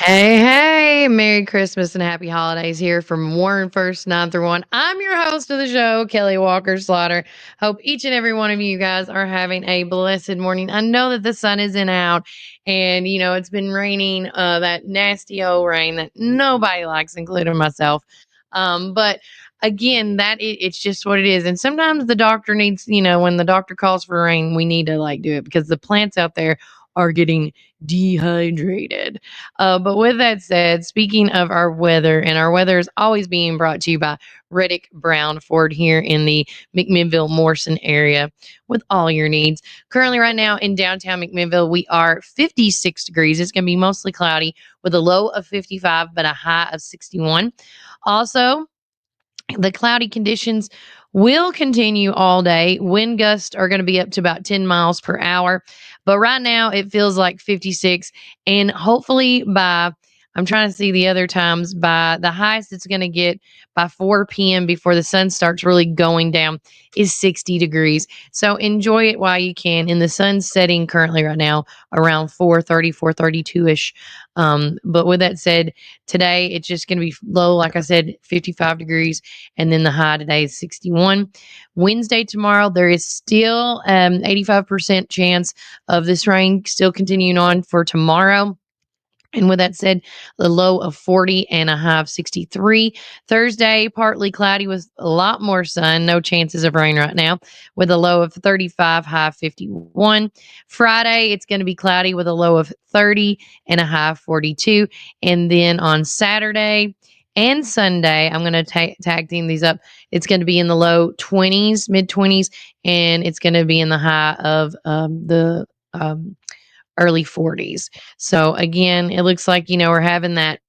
Hey, hey, Merry Christmas and Happy Holidays here from Warren First 9 through 1. I'm your host of the show, Kelly Walker Slaughter. Hope each and every one of you guys are having a blessed morning. I know that the sun isn't out and, it's been raining, that nasty old rain that nobody likes, including myself. But again, it's just what it is. And sometimes the doctor needs, when the doctor calls for rain, we need to like do it because the plants out there are getting dehydrated. But with that said, speaking of our weather, and our weather is always being brought to you by Reddick Brown Ford here in the McMinnville Morrison area with all your needs. Currently, right now in downtown McMinnville, we are 56 degrees. It's going to be mostly cloudy with a low of 55, but a high of 61. Also, the cloudy conditions will continue all day. Wind gusts are going to be up to about 10 miles per hour. But right now it feels like 56. And hopefully I'm trying to see the other times, by the highest it's going to get by 4 p.m. before the sun starts really going down is 60 degrees. So enjoy it while you can. And the sun's setting currently right now around 4:30, 4:32ish. But with that said, today it's just going to be low, like I said, 55 degrees, and then the high today is 61. Wednesday, tomorrow, there is still 85% chance of this rain still continuing on for tomorrow. And with that said, the low of 40 and a high of 63. Thursday, partly cloudy with a lot more sun. No chances of rain right now, with a low of 35, high of 51. Friday, it's going to be cloudy with a low of 30 and a high of 42. And then on Saturday and Sunday, I'm going to tag team these up. It's going to be in the low 20s, mid 20s, and it's going to be in the high of the early 40s. So again, it looks like, we're having that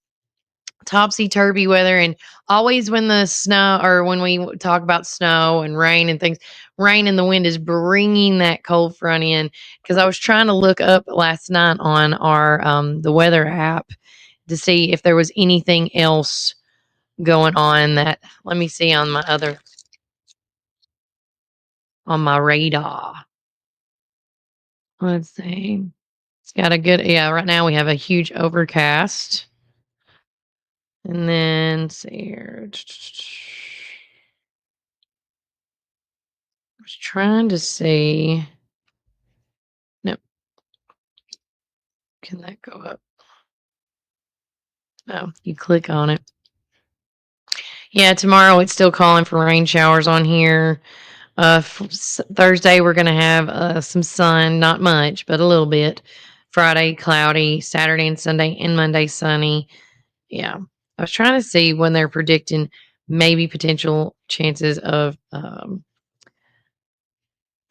topsy turvy weather. And always when the snow, or when we talk about snow and rain and things, rain and the wind is bringing that cold front in. Because I was trying to look up last night on our the weather app to see if there was anything else going on that, let me see on my radar. Let's see. It's got a good, yeah, right now we have a huge overcast. And then let's see here. I was trying to see. Nope. Can that go up? Oh, you click on it. Yeah, tomorrow it's still calling for rain showers on here. Thursday we're gonna have some sun, not much, but a little bit. Friday cloudy, Saturday and Sunday and Monday sunny. Yeah, I was trying to see when they're predicting maybe potential chances of from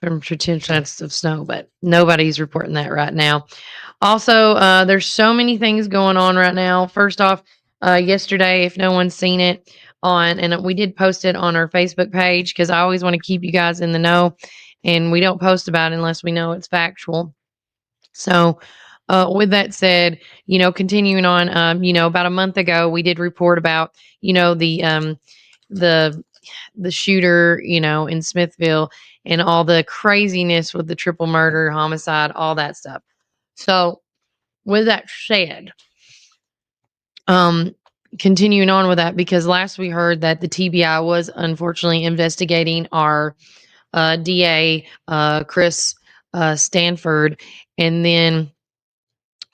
potential chances of snow, but nobody's reporting that right now. Also, there's so many things going on right now. First off, yesterday, if no one's seen it and we did post it on our Facebook page because I always want to keep you guys in the know, and we don't post about it unless we know it's factual. So, with that said, continuing on, about a month ago, we did report about, the the shooter, in Smithville, and all the craziness with the triple murder, homicide, all that stuff. So, with that said, um, continuing on with that, because last we heard that the TBI was unfortunately investigating our DA, Chris Stanford, and then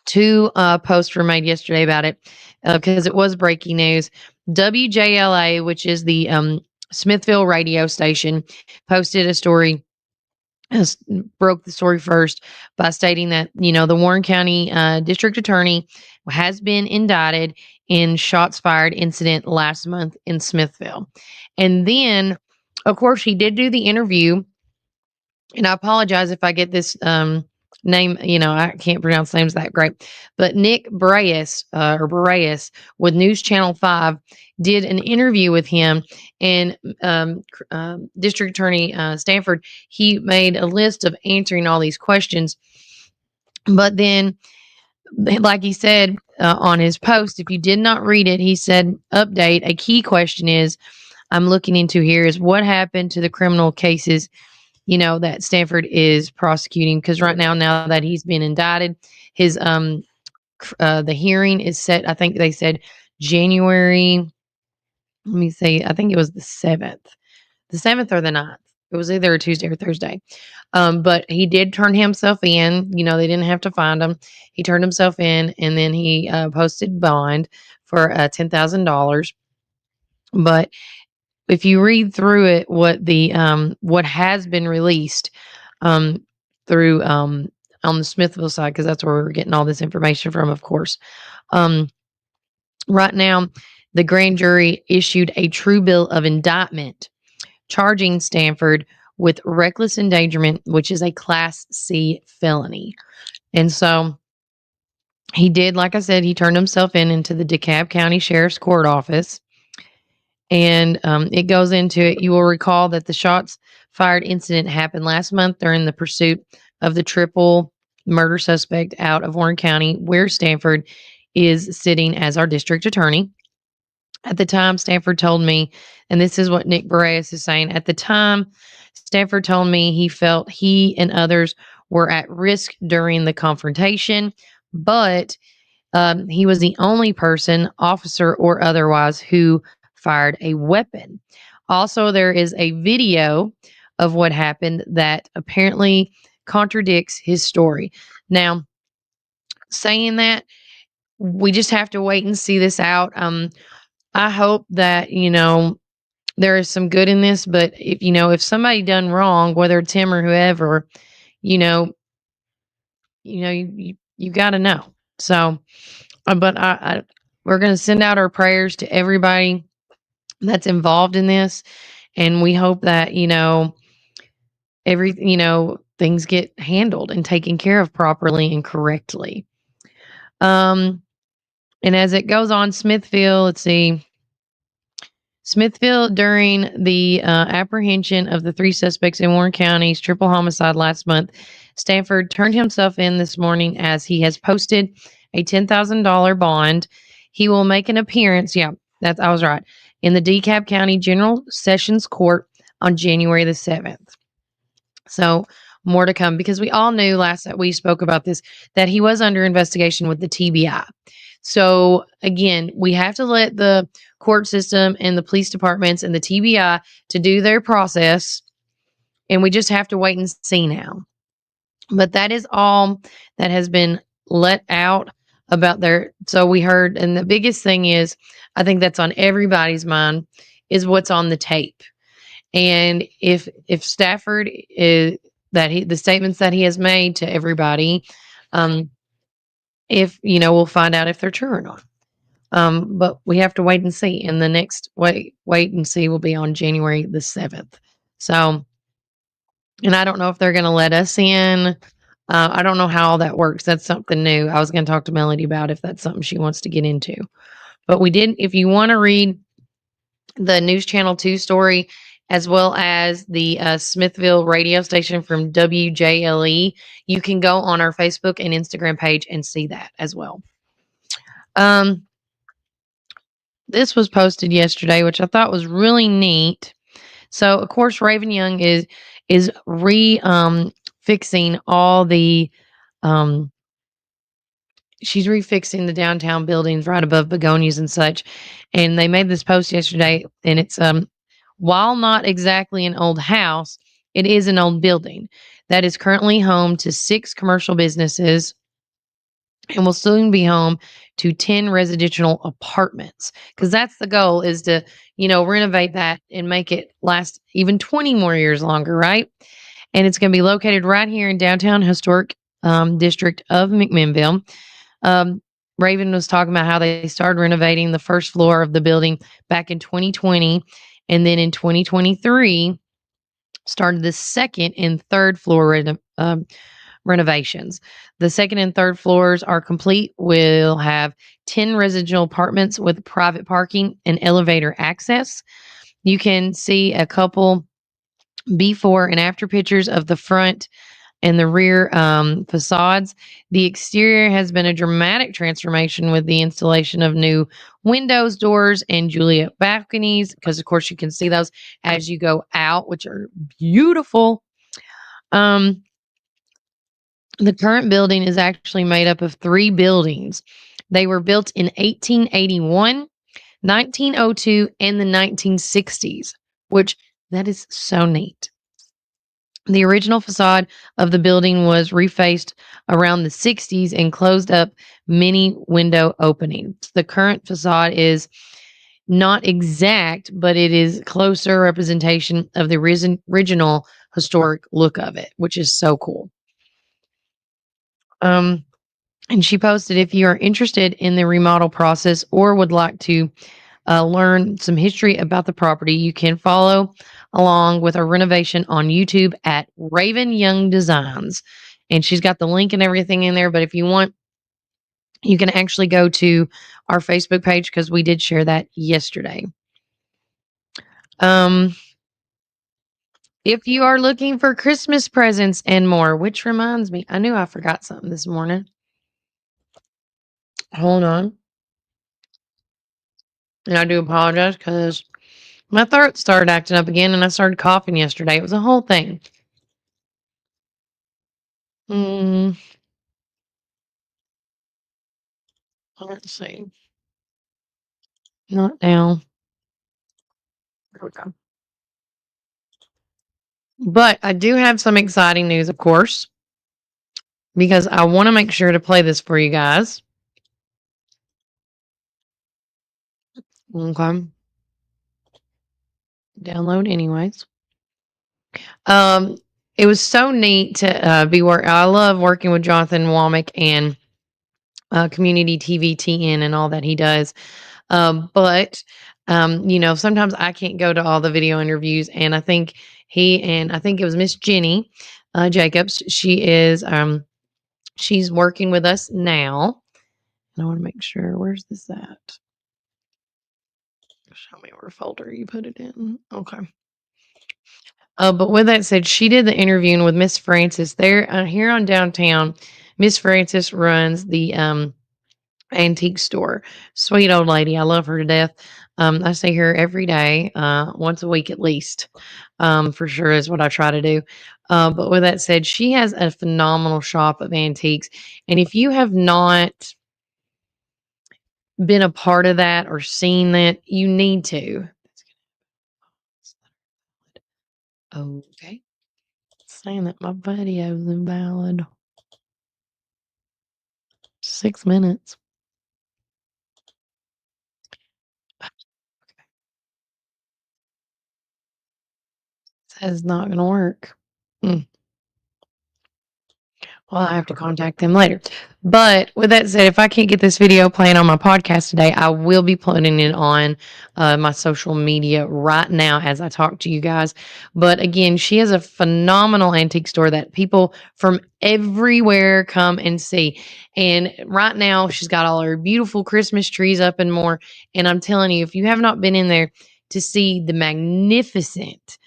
two posts were made yesterday about it because it was breaking news. WJLA, which is the Smithville radio station, posted a story, broke the story first by stating that, the Warren County District Attorney has been indicted in shots fired incident last month in Smithville. And then, of course, he did do the interview. And I apologize if I get this name, I can't pronounce names that great. But Nick Breas, or Breas, with News Channel 5, did an interview with him. And District Attorney Stanford, he made a list of answering all these questions. But then, like he said on his post, if you did not read it, he said, update, a key question is, I'm looking into here, is what happened to the criminal cases that Stanford is prosecuting, because right now that he's been indicted, his The hearing is set. I think they said January. Let me see. I think it was the 7th or the 9th. It was either a Tuesday or Thursday. But he did turn himself in. They didn't have to find him. He turned himself in, and then he posted bond for $10,000. But if you read through it, what has been released through on the Smithville side, because that's where we're getting all this information from, of course. Right now, the grand jury issued a true bill of indictment charging Stanford with reckless endangerment, which is a Class C felony. And so he did, like I said, he turned himself into the DeKalb County Sheriff's Court office. And it goes into it. You will recall that the shots fired incident happened last month during the pursuit of the triple murder suspect out of Warren County, where Stanford is sitting as our district attorney. At the time, Stanford told me, and this is what Nick Boreas is saying, at the time, Stanford told me he felt he and others were at risk during the confrontation, but he was the only person, officer or otherwise, who fired a weapon. Also, there is a video of what happened that apparently contradicts his story. Now, saying that, we just have to wait and see this out. I hope that, there is some good in this, but if somebody done wrong, whether it's him or whoever, you know, you got to know. So, but we're going to send out our prayers to everybody that's involved in this. And we hope that, things get handled and taken care of properly and correctly. And as it goes on, Smithville, let's see. Smithville, during the apprehension of the 3 suspects in Warren County's triple homicide last month, Stanford turned himself in this morning as he has posted a $10,000 bond. He will make an appearance, I was right, in the DeKalb County General Sessions Court on January the 7th. So more to come, because we all knew last that we spoke about this, that he was under investigation with the TBI. So again, we have to let the court system and the police departments and the TBI to do their process, and we just have to wait and see now. But that is all that has been let out about their. So we heard, and the biggest thing is, I think that's on everybody's mind, is what's on the tape. And if Stafford is the statements that he has made to everybody, if we'll find out if they're true or not. But we have to wait and see. And the next wait and see will be on January the 7th. So, and I don't know if they're going to let us in. I don't know how all that works. That's something new. I was going to talk to Melody about if that's something she wants to get into. But we did. If you want to read the News Channel 2 story, as well as the Smithville radio station from WJLE, you can go on our Facebook and Instagram page and see that as well. This was posted yesterday, which I thought was really neat. So, of course, Raven Young is fixing all the she's refixing the downtown buildings right above begonias and such. And they made this post yesterday, and it's while not exactly an old house, it is an old building that is currently home to 6 commercial businesses and will soon be home to 10 residential apartments, because that's the goal, is to renovate that and make it last even 20 more years longer, right? And it's going to be located right here in downtown historic district of McMinnville. Raven was talking about how they started renovating the first floor of the building back in 2020, and then in 2023 started the second and third floor renovations. The second and third floors are complete. We'll have 10 residential apartments with private parking and elevator access. You can see a couple before and after pictures of the front and the rear facades. The exterior has been a dramatic transformation with the installation of new windows, doors, and Juliet balconies, because of course you can see those as you go out, which are beautiful. The current building is actually made up of 3 buildings. They were built in 1881, 1902, and the 1960s, which that is so neat. The original facade of the building was refaced around the 60s and closed up many window openings. The current facade is not exact, but it is closer representation of the original historic look of it, which is so cool. Um, and she posted, if you are interested in the remodel process or would like to learn some history about the property, you can follow along with a renovation on YouTube at Raven Young Designs. And she's got the link and everything in there. But if you want, you can actually go to our Facebook page because we did share that yesterday. Um, if you are looking for Christmas presents and more, which reminds me, I knew I forgot something this morning. Hold on. And I do apologize because my throat started acting up again and I started coughing yesterday. It was a whole thing. Mm, let's see. Not now. There we go. But I do have some exciting news, of course, because I want to make sure to play this for you guys. Okay. Download anyways. It was so neat to be work. I love working with Jonathan Womack and Community TV TN and all that he does. But sometimes I can't go to all the video interviews, and I think I think it was Miss Jenny Jacobs. She's working with us now. And I want to make sure. Where's this at? Show me where folder you put it in. Okay. But with that said, she did the interviewing with Miss Francis there here on downtown. Miss Francis runs the antique store. Sweet old lady. I love her to death. I see her every day, once a week at least, for sure is what I try to do. But with that said, she has a phenomenal shop of antiques. And if you have not been a part of that or seen that, you need to. Okay. Saying that my video is invalid. 6 minutes. Says not gonna work. Mm. Well, I have to contact them later. But with that said, if I can't get this video playing on my podcast today, I will be putting it on my social media right now as I talk to you guys. But again, she has a phenomenal antique store that people from everywhere come and see. And right now, she's got all her beautiful Christmas trees up and more. And I'm telling you, if you have not been in there to see the magnificent,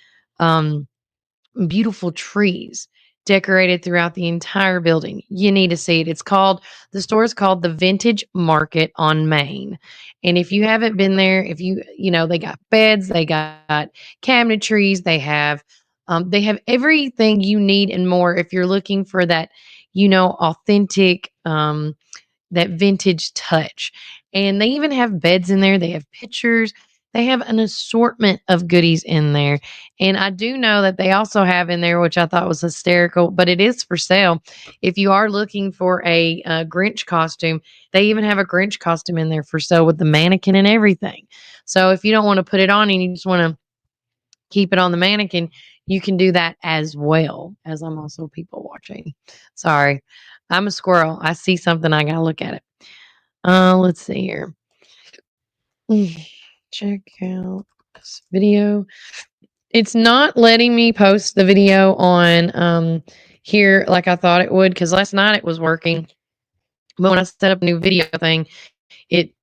beautiful trees decorated throughout the entire building. You need to see it. The store is called the Vintage Market on Main. And if you haven't been there, they got beds, they got cabinetries, they have everything you need and more if you're looking for that, authentic, that vintage touch. And they even have beds in there. They have pictures. They have an assortment of goodies in there. And I do know that they also have in there, which I thought was hysterical, but it is for sale. If you are looking for a Grinch costume, they even have a Grinch costume in there for sale with the mannequin and everything. So if you don't want to put it on and you just want to keep it on the mannequin, you can do that as well. As I'm also people watching. Sorry, I'm a squirrel. I see something, I gotta look at it. Let's see here. Check out this video. It's not letting me post the video on here like I thought it would, because last night it was working. But when I set up a new video thing, it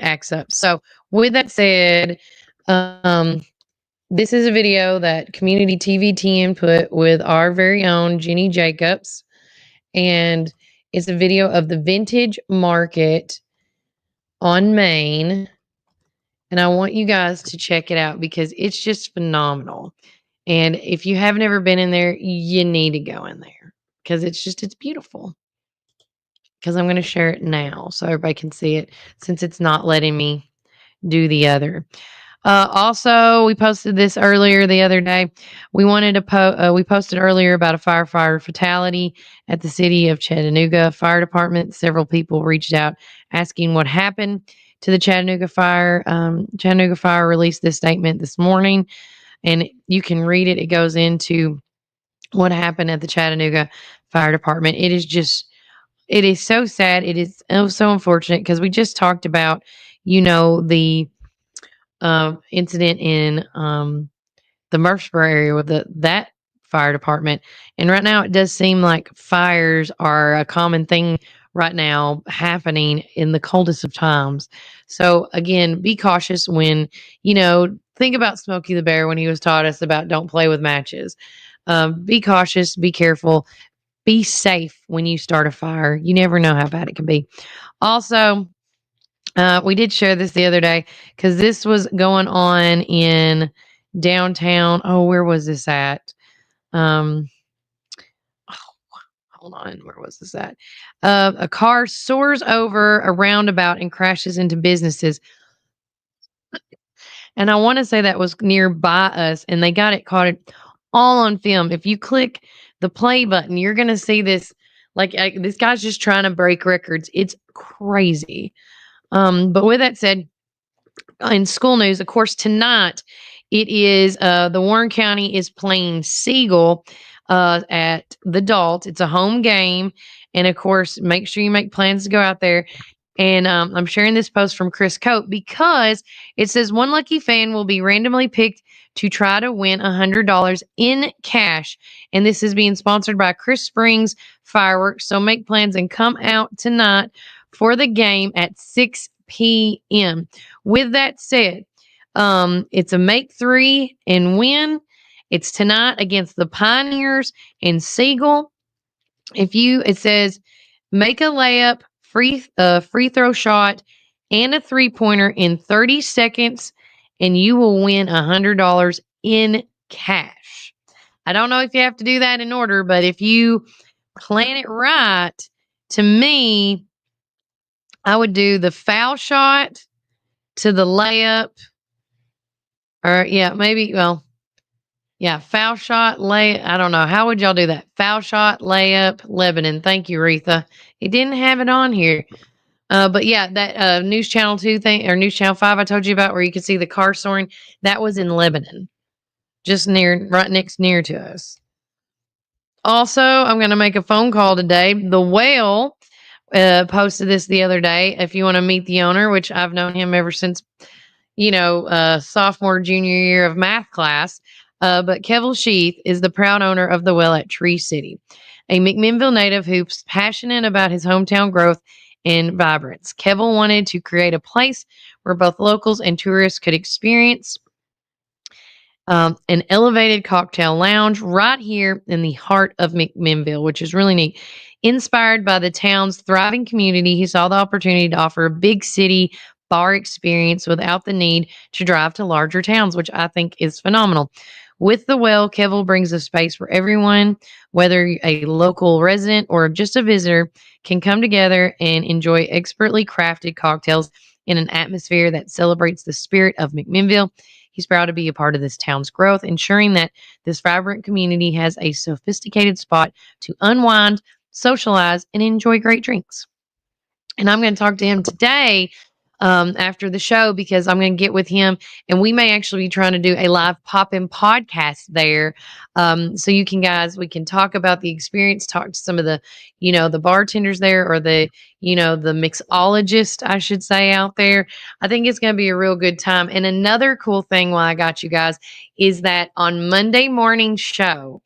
acts up. So with that said, this is a video that Community TV TN put with our very own Jenny Jacobs. And it's a video of the Vintage Market on Main. And I want you guys to check it out because it's just phenomenal. And if you have never been in there, you need to go in there. because it's beautiful. Because I'm going to share it now so everybody can see it since it's not letting me do the other. Also, we posted this earlier the other day. We posted earlier about a firefighter fatality at the City of Chattanooga Fire Department. Several people reached out asking what happened to the Chattanooga Fire. Chattanooga Fire released this statement this morning, and you can read it. It goes into what happened at the Chattanooga Fire Department. It is so sad. It is so unfortunate because we just talked about, the incident in the Murfreesboro area with that fire department. And right now, it does seem like fires are a common thing right now happening in the coldest of times. So again, be cautious when think about Smokey the Bear when he was taught us about don't play with matches. Be cautious, be careful, be safe when you start a fire. You never know how bad it can be. Also, we did share this the other day because this was going on in downtown. Oh, where was this at? Um, Hold on. Where was this at? A car soars over a roundabout and crashes into businesses. And I want to say that was nearby us, and they got it caught it all on film. If you click the play button, you're going to see this. Like this guy's just trying to break records. It's crazy. But with that said, in school news, of course, tonight it is the Warren County is playing Siegel at the Dalt. It's a home game, and of course, make sure you make plans to go out there. And I'm sharing this post from Chris Cope because it says one lucky fan will be randomly picked to try to win $100 in cash. And this is being sponsored by Chris Springs Fireworks. So make plans and come out tonight for the game at 6 p.m. With that said, it's a make three and win. It's tonight against the Pioneers and Siegel. It says make a layup, free throw shot, and a 3-pointer in 30 seconds, and you will win $100 in cash. I don't know if you have to do that in order, but if you plan it right, to me, I would do the foul shot to the layup, or foul shot, I don't know. How would y'all do that? Foul shot, layup, Lebanon. Thank you, Retha. It didn't have it on here. But yeah, that News Channel 2 thing, or News Channel 5 I told you about where you could see the car soaring, that was in Lebanon, just right near to us. Also, I'm going to make a phone call today. The Whale posted this the other day. If you want to meet the owner, which I've known him ever since, sophomore, junior year of math class. But Kevel Sheath is the proud owner of the Well at Tree City, a McMinnville native who's passionate about his hometown growth and vibrance. Kevel wanted to create a place where both locals and tourists could experience an elevated cocktail lounge right here in the heart of McMinnville, which is really neat. Inspired by the town's thriving community, he saw the opportunity to offer a big city bar experience without the need to drive to larger towns, which I think is phenomenal. With the Well, Kevel brings a space where everyone, whether a local resident or just a visitor, can come together and enjoy expertly crafted cocktails in an atmosphere that celebrates the spirit of McMinnville. He's proud to be a part of this town's growth, ensuring that this vibrant community has a sophisticated spot to unwind, socialize, and enjoy great drinks. And I'm going to talk to him today after the show because I'm going to get with him, and we may actually be trying to do a live pop-in podcast there. So we can talk about the experience, talk to some of the, the bartenders there, or the mixologist, I should say, out there. I think it's going to be a real good time. And another cool thing while I got you guys is that on Monday morning show,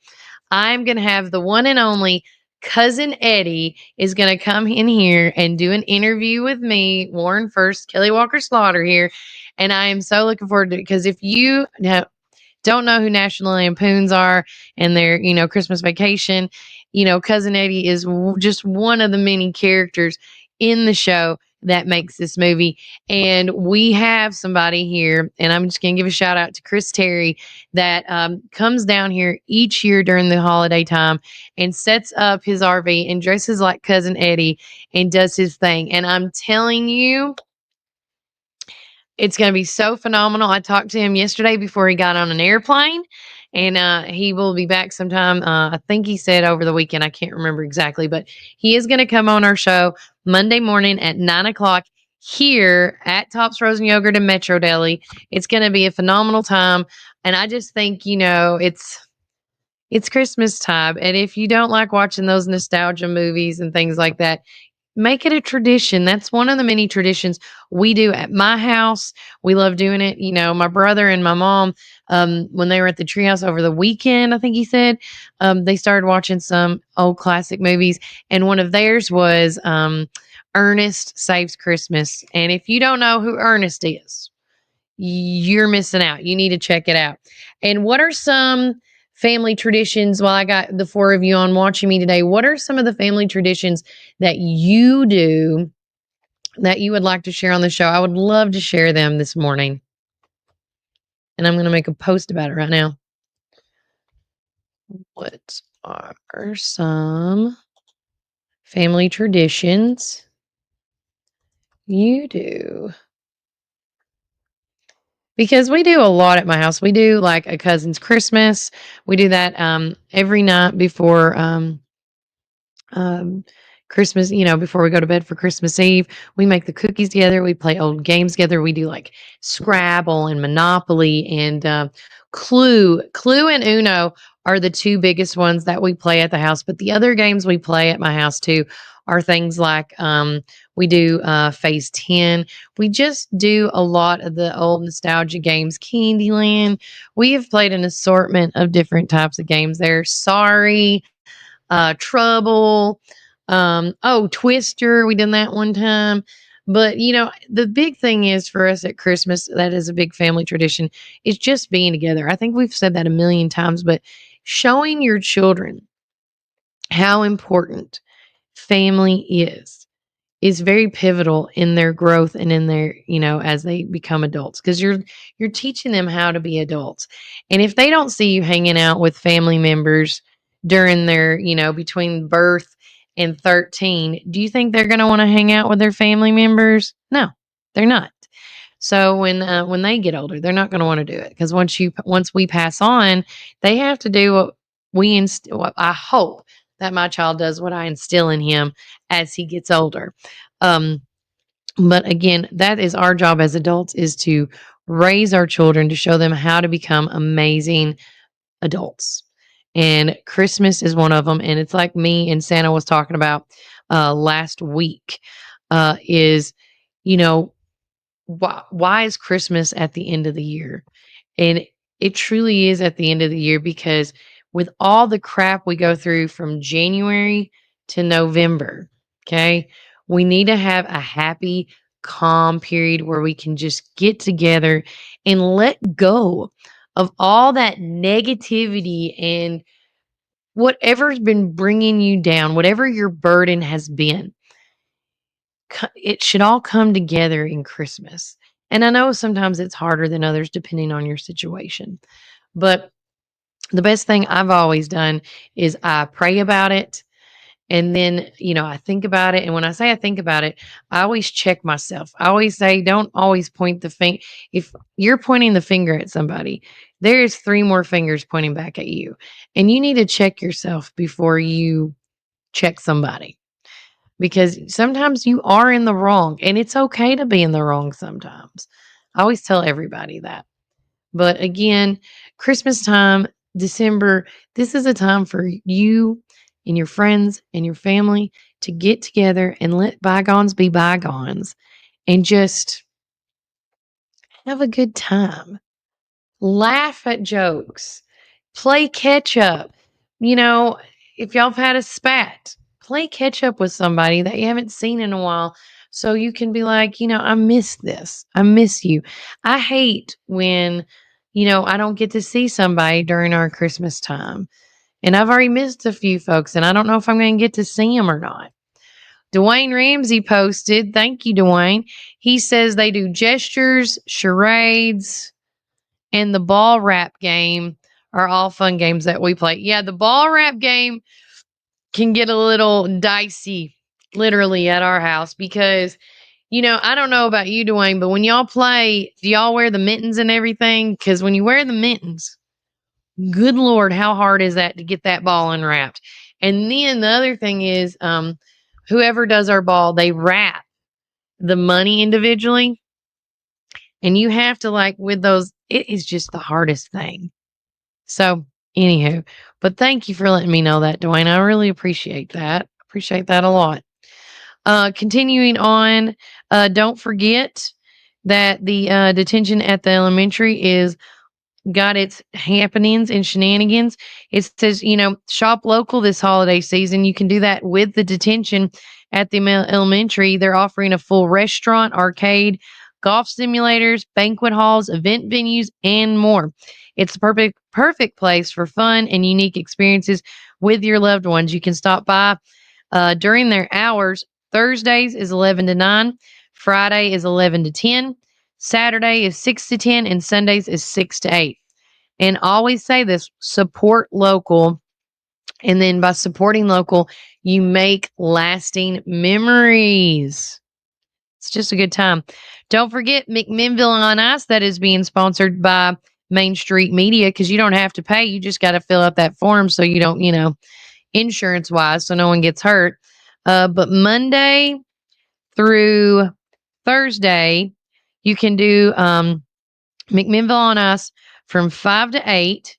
I'm going to have the one and only Cousin Eddie is going to come in here and do an interview with me, Warren First, Kelly Walker Slaughter here. And I am so looking forward to it because if you don't know who National Lampoons are and their, Christmas Vacation, Cousin Eddie is just one of the many characters in the show. that makes this movie. And we have somebody here, and I'm just going to give a shout out to Chris Terry that comes down here each year during the holiday time and sets up his RV and dresses like Cousin Eddie and does his thing. And I'm telling you, it's going to be so phenomenal. I talked to him yesterday before he got on an airplane, and he will be back sometime. I think he said over the weekend. I can't remember exactly, but he is going to come on our show Monday morning at 9 o'clock here at Tops Frozen Yogurt and Metro Deli. It's going to be a phenomenal time, and I just think it's Christmas time, and if you don't like watching those nostalgia movies and things like that, make it a tradition. That's one of the many traditions we do at my house. We love doing it. My brother and my mom, when they were at the treehouse over the weekend, I think he said, they started watching some old classic movies, and one of theirs was Ernest Saves Christmas. And if you don't know who Ernest is, you're missing out. You need to check it out. And what are some family traditions? While I got the four of you on watching me today, what are some of the family traditions that you do that you would like to share on the show? I would love to share them this morning. And I'm going to make a post about it right now. What are some family traditions you do? Because we do a lot at my house. We do like a cousin's Christmas. We do that every night before Christmas, before we go to bed for Christmas Eve. We make the cookies together. We play old games together. We do like Scrabble and Monopoly and Clue. Clue and Uno are the two biggest ones that we play at the house. But the other games we play at my house too are things like we do Phase 10. We just do a lot of the old nostalgia games. Candyland. We have played an assortment of different types of games there. Sorry. Trouble. Twister. We done that one time. But the big thing is for us at Christmas, that is a big family tradition, is just being together. I think we've said that a million times, but showing your children how important family is very pivotal in their growth and in their, as they become adults, because you're teaching them how to be adults. And if they don't see you hanging out with family members during their, between birth and 13, do you think they're going to want to hang out with their family members? No, they're not. So when they get older, they're not going to want to do it, because once we pass on, they have to do what I hope that my child does, what I instill in him as he gets older. Um, but again, that is our job as adults, is to raise our children, to show them how to become amazing adults. And Christmas is one of them. And it's like me and Santa was talking about last week, is, why is Christmas at the end of the year? And it truly is at the end of the year, because with all the crap we go through from January to November, okay, we need to have a happy, calm period where we can just get together and let go of all that negativity and whatever's been bringing you down, whatever your burden has been. It should all come together in Christmas. And I know sometimes it's harder than others depending on your situation. But the best thing I've always done is I pray about it. And then, I think about it. And when I say I think about it, I always check myself. I always say, don't always point the finger. If you're pointing the finger at somebody, there's three more fingers pointing back at you. And you need to check yourself before you check somebody, because sometimes you are in the wrong, and it's okay to be in the wrong sometimes. I always tell everybody that. But again, Christmas time, December, this is a time for you and your friends and your family to get together and let bygones be bygones and just have a good time. Laugh at jokes, play catch up. If y'all have had a spat, play catch up with somebody that you haven't seen in a while, so you can be like, I miss this. I miss you. I hate when, I don't get to see somebody during our Christmas time. And I've already missed a few folks, and I don't know if I'm going to get to see them or not. Dwayne Ramsey posted, thank you, Dwayne. He says they do gestures, charades, and the ball wrap game are all fun games that we play. Yeah, the ball wrap game can get a little dicey, literally, at our house because, I don't know about you, Dwayne, but when y'all play, do y'all wear the mittens and everything? Because when you wear the mittens, good Lord, how hard is that to get that ball unwrapped? And then the other thing is, whoever does our ball, they wrap the money individually. And you have to, like, with those, it is just the hardest thing. So, anywho, but thank you for letting me know that, Dwayne. I really appreciate that. Appreciate that a lot. Continuing on, don't forget that the detention at the elementary is got its happenings and shenanigans. It says, shop local this holiday season. You can do that with the detention at the elementary. They're offering a full restaurant, arcade, golf simulators, banquet halls, event venues, and more. It's the perfect place for fun and unique experiences with your loved ones. You can stop by during their hours. Thursdays is 11 to 9, Friday is 11 to 10, Saturday is 6 to 10, and Sundays is 6 to 8. And always say this, support local. And then by supporting local, you make lasting memories. It's just a good time. Don't forget McMinnville on Ice, that is being sponsored by Main Street Media, because you don't have to pay. You just got to fill out that form so you don't, insurance wise, so no one gets hurt. But Monday through Thursday, you can do McMinnville on Ice from 5 to 8.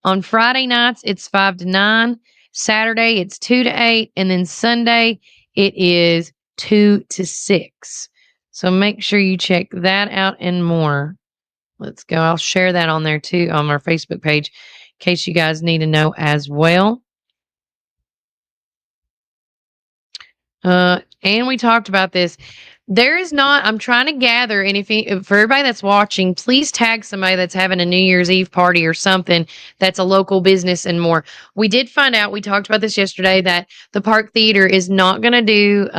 On Friday nights, it's 5 to 9. Saturday, it's 2 to 8. And then Sunday, it is 2 to 6. So make sure you check that out and more. Let's go. I'll share that on there too on our Facebook page in case you guys need to know as well. And we talked about this. There is not, I'm trying to gather, and for everybody that's watching, please tag somebody that's having a New Year's Eve party or something that's a local business and more. We did find out, we talked about this yesterday, that the Park Theater is not going to do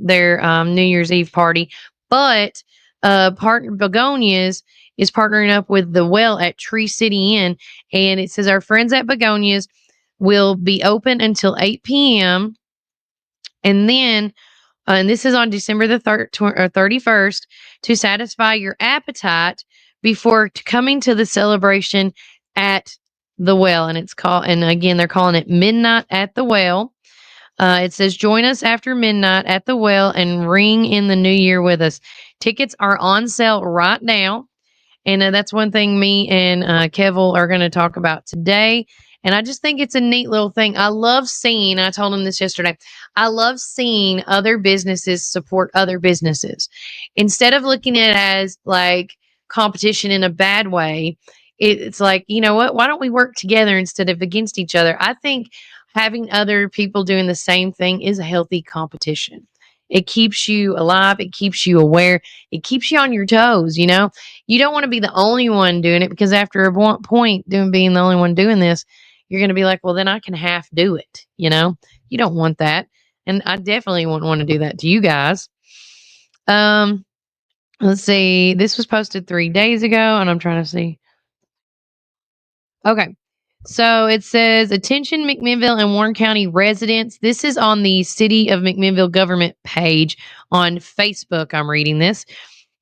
their New Year's Eve party, but Begonias is partnering up with The Well at Tree City Inn, and it says our friends at Begonias will be open until 8 p.m., and then and this is on December the 31st, to satisfy your appetite before coming to the celebration at the Well. And and again, they're calling it Midnight at the Well. It says, join us after midnight at the Well and ring in the new year with us. Tickets are on sale right now. And that's one thing me and Kevil are going to talk about today. And I just think it's a neat little thing. I love seeing, I told him this yesterday, I love seeing other businesses support other businesses. Instead of looking at it as like competition in a bad way, it's like, you know what? Why don't we work together instead of against each other? I think having other people doing the same thing is a healthy competition. It keeps you alive. It keeps you aware. It keeps you on your toes. You don't want to be the only one doing it, because after a point being the only one doing this, you're going to be like, well, then I can half do it. You don't want that. And I definitely wouldn't want to do that to you guys. Let's see. This was posted 3 days ago, and I'm trying to see. Okay. So it says, attention McMinnville and Warren County residents. This is on the City of McMinnville government page on Facebook. I'm reading this.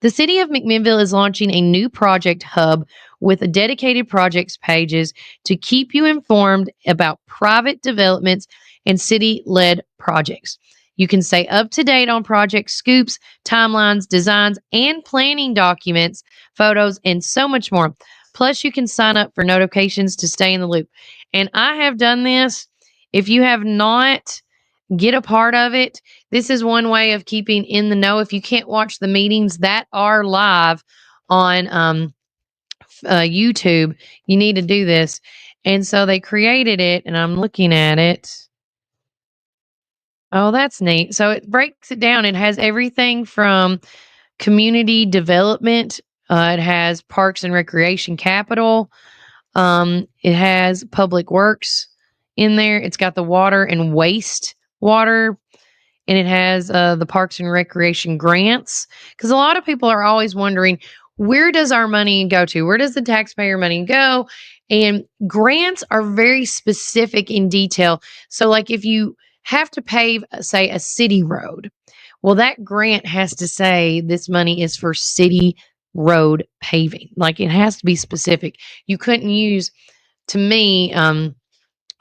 The City of McMinnville is launching a new project hub with a dedicated projects pages to keep you informed about private developments and city-led projects. You can stay up to date on project scoops, timelines, designs, and planning documents, photos, and so much more. Plus, you can sign up for notifications to stay in the loop. And I have done this. If you have not, get a part of it. This is one way of keeping in the know. If you can't watch the meetings that are live on YouTube, you need to do this. And so they created it, and I'm looking at it. Oh, that's neat. So it breaks it down. It has everything from community development. It has Parks and Recreation Capital. It has Public Works in there. It's got the water and waste water. and it has the Parks and Recreation grants. Because a lot of people are always wondering, where does our money go to? Where does the taxpayer money go? And grants are very specific in detail. So, like if you have to pave, say, a city road, well, that grant has to say this money is for city road paving. Like it has to be specific. You couldn't use, to me,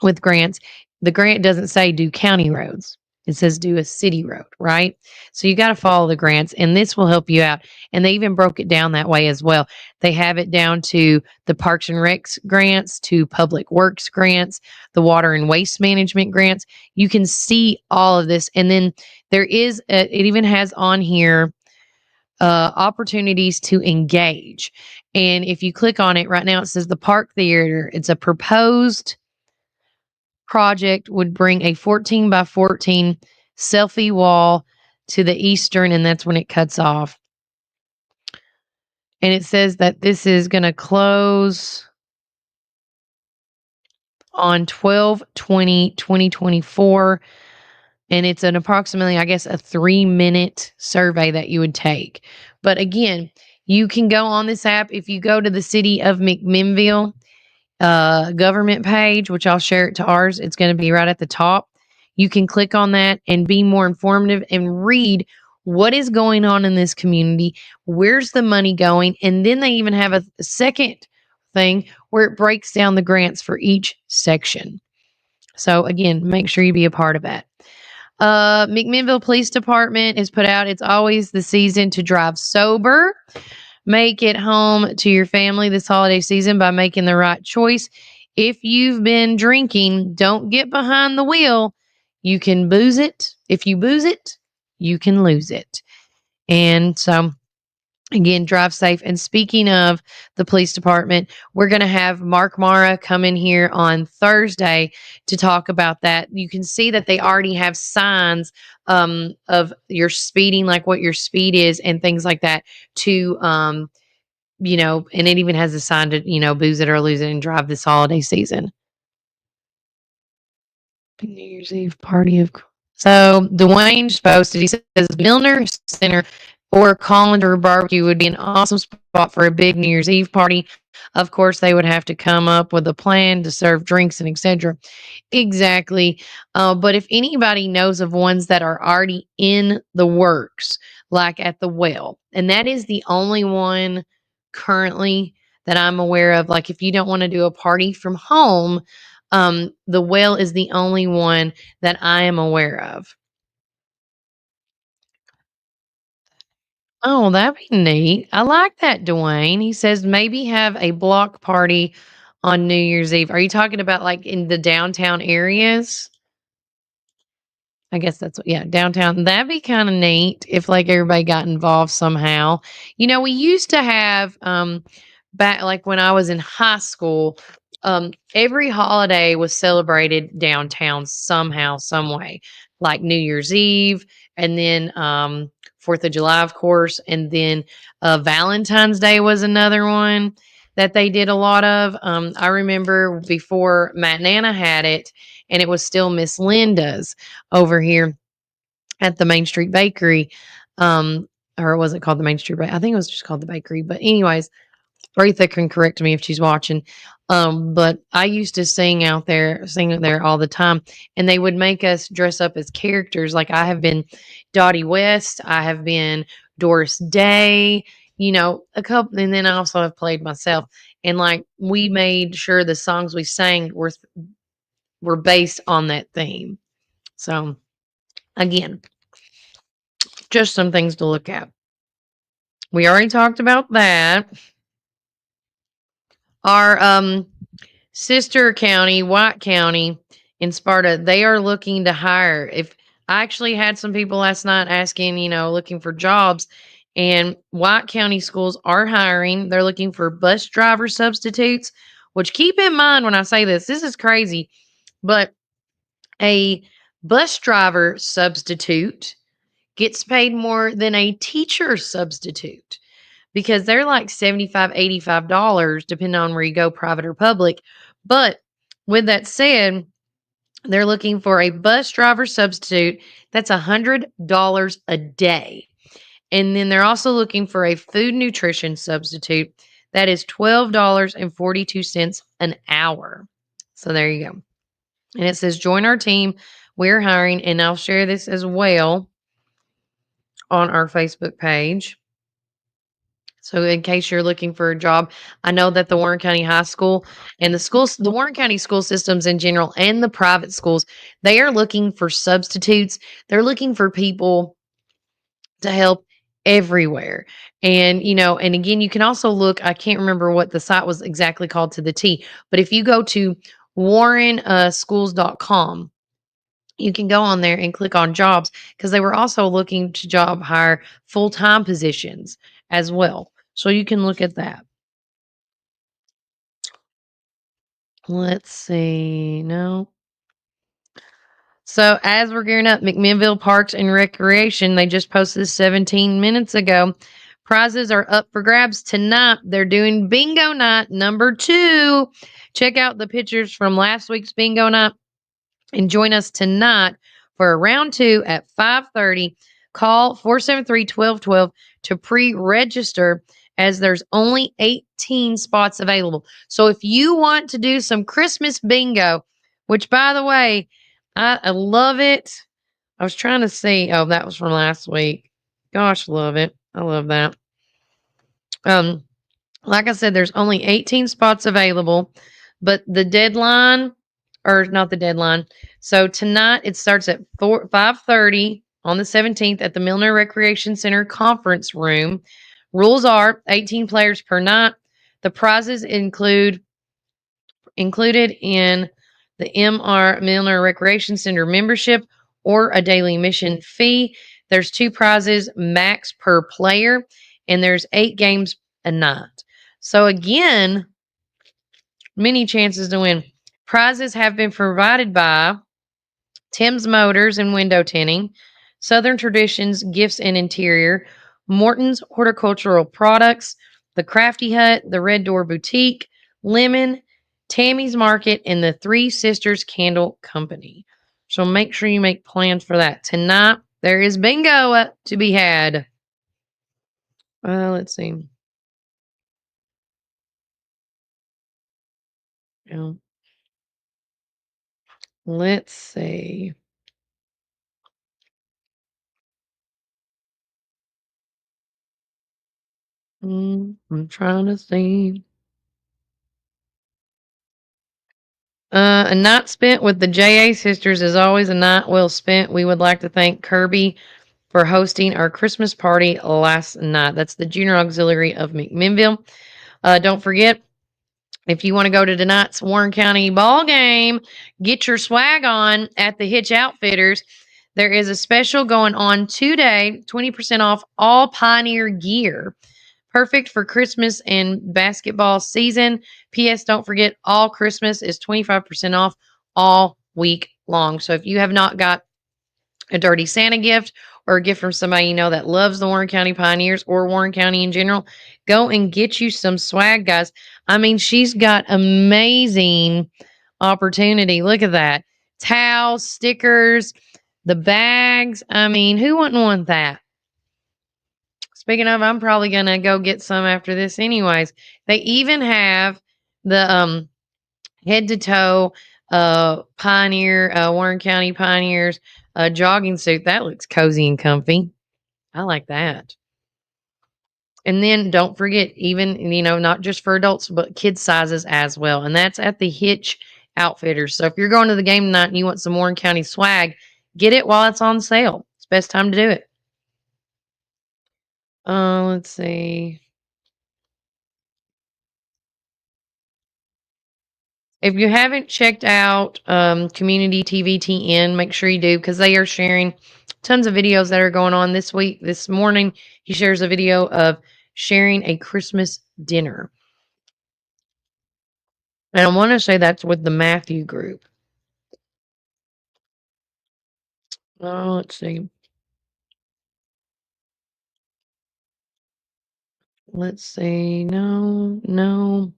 with grants, the grant doesn't say do county roads. It says do a city road, right? So you got to follow the grants, and this will help you out. And they even broke it down that way as well. They have it down to the Parks and Recs grants, to Public Works grants, the Water and Waste Management grants. You can see all of this. And then it even has on here opportunities to engage. And if you click on it right now, it says the Park Theater. It's a proposed project would bring a 14 by 14 selfie wall to the eastern, and that's when it cuts off. And it says that this is going to close on 12/20/2024, and it's an approximately, I guess, a 3-minute survey that you would take. But again, you can go on this app. If you go to the City of McMinnville government page, which I'll share it to ours, it's going to be right at the top. You can click on that and be more informative and read what is going on in this community, where's the money going, and then they even have a second thing where it breaks down the grants for each section. So again, make sure you be a part of that. McMinnville Police Department has put out, it's always the season to drive sober. Make it home to your family this holiday season by making the right choice. If you've been drinking, don't get behind the wheel. You can booze it. If you booze it, you can lose it. And so, again, drive safe. And speaking of the police department, we're going to have Mark Mara come in here on Thursday to talk about that. You can see that they already have signs of your speeding, like what your speed is and things like that, to and it even has a sign to, booze it or lose it and drive this holiday season. New Year's Eve party of. So Dwayne posted, he says Milner Center or Colander Barbecue would be an awesome spot for a big New Year's Eve party. Of course, they would have to come up with a plan to serve drinks and etc. Exactly. But if anybody knows of ones that are already in the works, like at the Well, and that is the only one currently that I'm aware of. Like if you don't want to do a party from home, the Well is the only one that I am aware of. Oh, that'd be neat. I like that, Dwayne. He says maybe have a block party on New Year's Eve. Are you talking about like in the downtown areas? I guess that's yeah, downtown. That'd be kind of neat if like everybody got involved somehow. We used to have back like when I was in high school, every holiday was celebrated downtown somehow, some way. Like New Year's Eve and then 4th of July, of course, and then Valentine's Day was another one that they did a lot of. I remember before Matt Nana had it, and it was still Miss Linda's over here at the Main Street Bakery. Or was it called the Main Street Bakery? I think it was just called the bakery. But anyways, Aretha can correct me if she's watching. But I used to sing there all the time, and they would make us dress up as characters. Like I have been Dottie West, I have been Doris Day, a couple, and then I also have played myself. And like we made sure the songs we sang were based on that theme. So again, just some things to look at. We already talked about that. Our sister county, White County in Sparta, they are looking to hire. If I actually had some people last night asking, looking for jobs, and White County schools are hiring. They're looking for bus driver substitutes, which keep in mind when I say this is crazy, but a bus driver substitute gets paid more than a teacher substitute because they're like $75, $85, depending on where you go, private or public. But with that said, They're looking for a bus driver substitute. That's $100 a day. And then they're also looking for a food nutrition substitute. That is $12.42 an hour. So there you go. And it says, join our team. We're hiring. And I'll share this as well on our Facebook page. So in case you're looking for a job, I know that the Warren County High School and the Warren County school systems in general and the private schools, they are looking for substitutes. They're looking for people to help everywhere. And, and again, you can also look, I can't remember what the site was exactly called to the T, but if you go to warrenschools.com, you can go on there and click on jobs because they were also looking to job hire full-time positions as well. So you can look at that. Let's see. No. So as we're gearing up, McMinnville Parks and Recreation, they just posted this 17 minutes ago. Prizes are up for grabs tonight. They're doing bingo night number 2. Check out the pictures from last week's bingo night and join us tonight for round 2 at 5:30. Call 473-1212 to pre-register as there's only 18 spots available. So if you want to do some Christmas bingo, which by the way, I love it. I was trying to see. Oh, that was from last week. Gosh, love it. I love that. Um, like I said, there's only 18 spots available, but the deadline, or not the deadline. So tonight it starts at 5:30 on the 17th at the Milner Recreation Center conference room. Rules are 18 players per night. The prizes included in the MR Milner Recreation Center membership or a daily admission fee. There's 2 prizes max per player, and there's 8 games a night. So again, many chances to win. Prizes have been provided by Tim's Motors and Window Tinting, Southern Traditions Gifts and Interior, Morton's Horticultural Products, The Crafty Hut, The Red Door Boutique, Lemon, Tammy's Market, and the Three Sisters Candle Company. So make sure you make plans for that. Tonight, there is bingo to be had. Let's see. Yeah. Let's see. I'm trying to see. A night spent with the JA sisters is always a night well spent. We would like to thank Kirby for hosting our Christmas party last night. That's the Junior Auxiliary of McMinnville. Don't forget, if you want to go to tonight's Warren County ball game, get your swag on at the Hitch Outfitters. There is a special going on today, 20% off all Pioneer gear. Perfect for Christmas and basketball season. P.S. Don't forget, all Christmas is 25% off all week long. So if you have not got a Dirty Santa gift or a gift from somebody you know that loves the Warren County Pioneers or Warren County in general, go and get you some swag, guys. I mean, she's got amazing opportunity. Look at that. Towels, stickers, the bags. I mean, who wouldn't want that? Speaking of, I'm probably gonna go get some after this anyways. They even have the head to toe Pioneer Warren County Pioneers jogging suit. That looks cozy and comfy. I like that. And then don't forget, even not just for adults, but kids sizes as well. And that's at the Hitch Outfitters. So if you're going to the game tonight and you want some Warren County swag, get it while it's on sale. It's the best time to do it. Let's see. If you haven't checked out Community TVTN, make sure you do because they are sharing tons of videos that are going on this week. This morning, he shares a video of sharing a Christmas dinner. And I want to say that's with the Matthew group. Let's see. Let's see. No.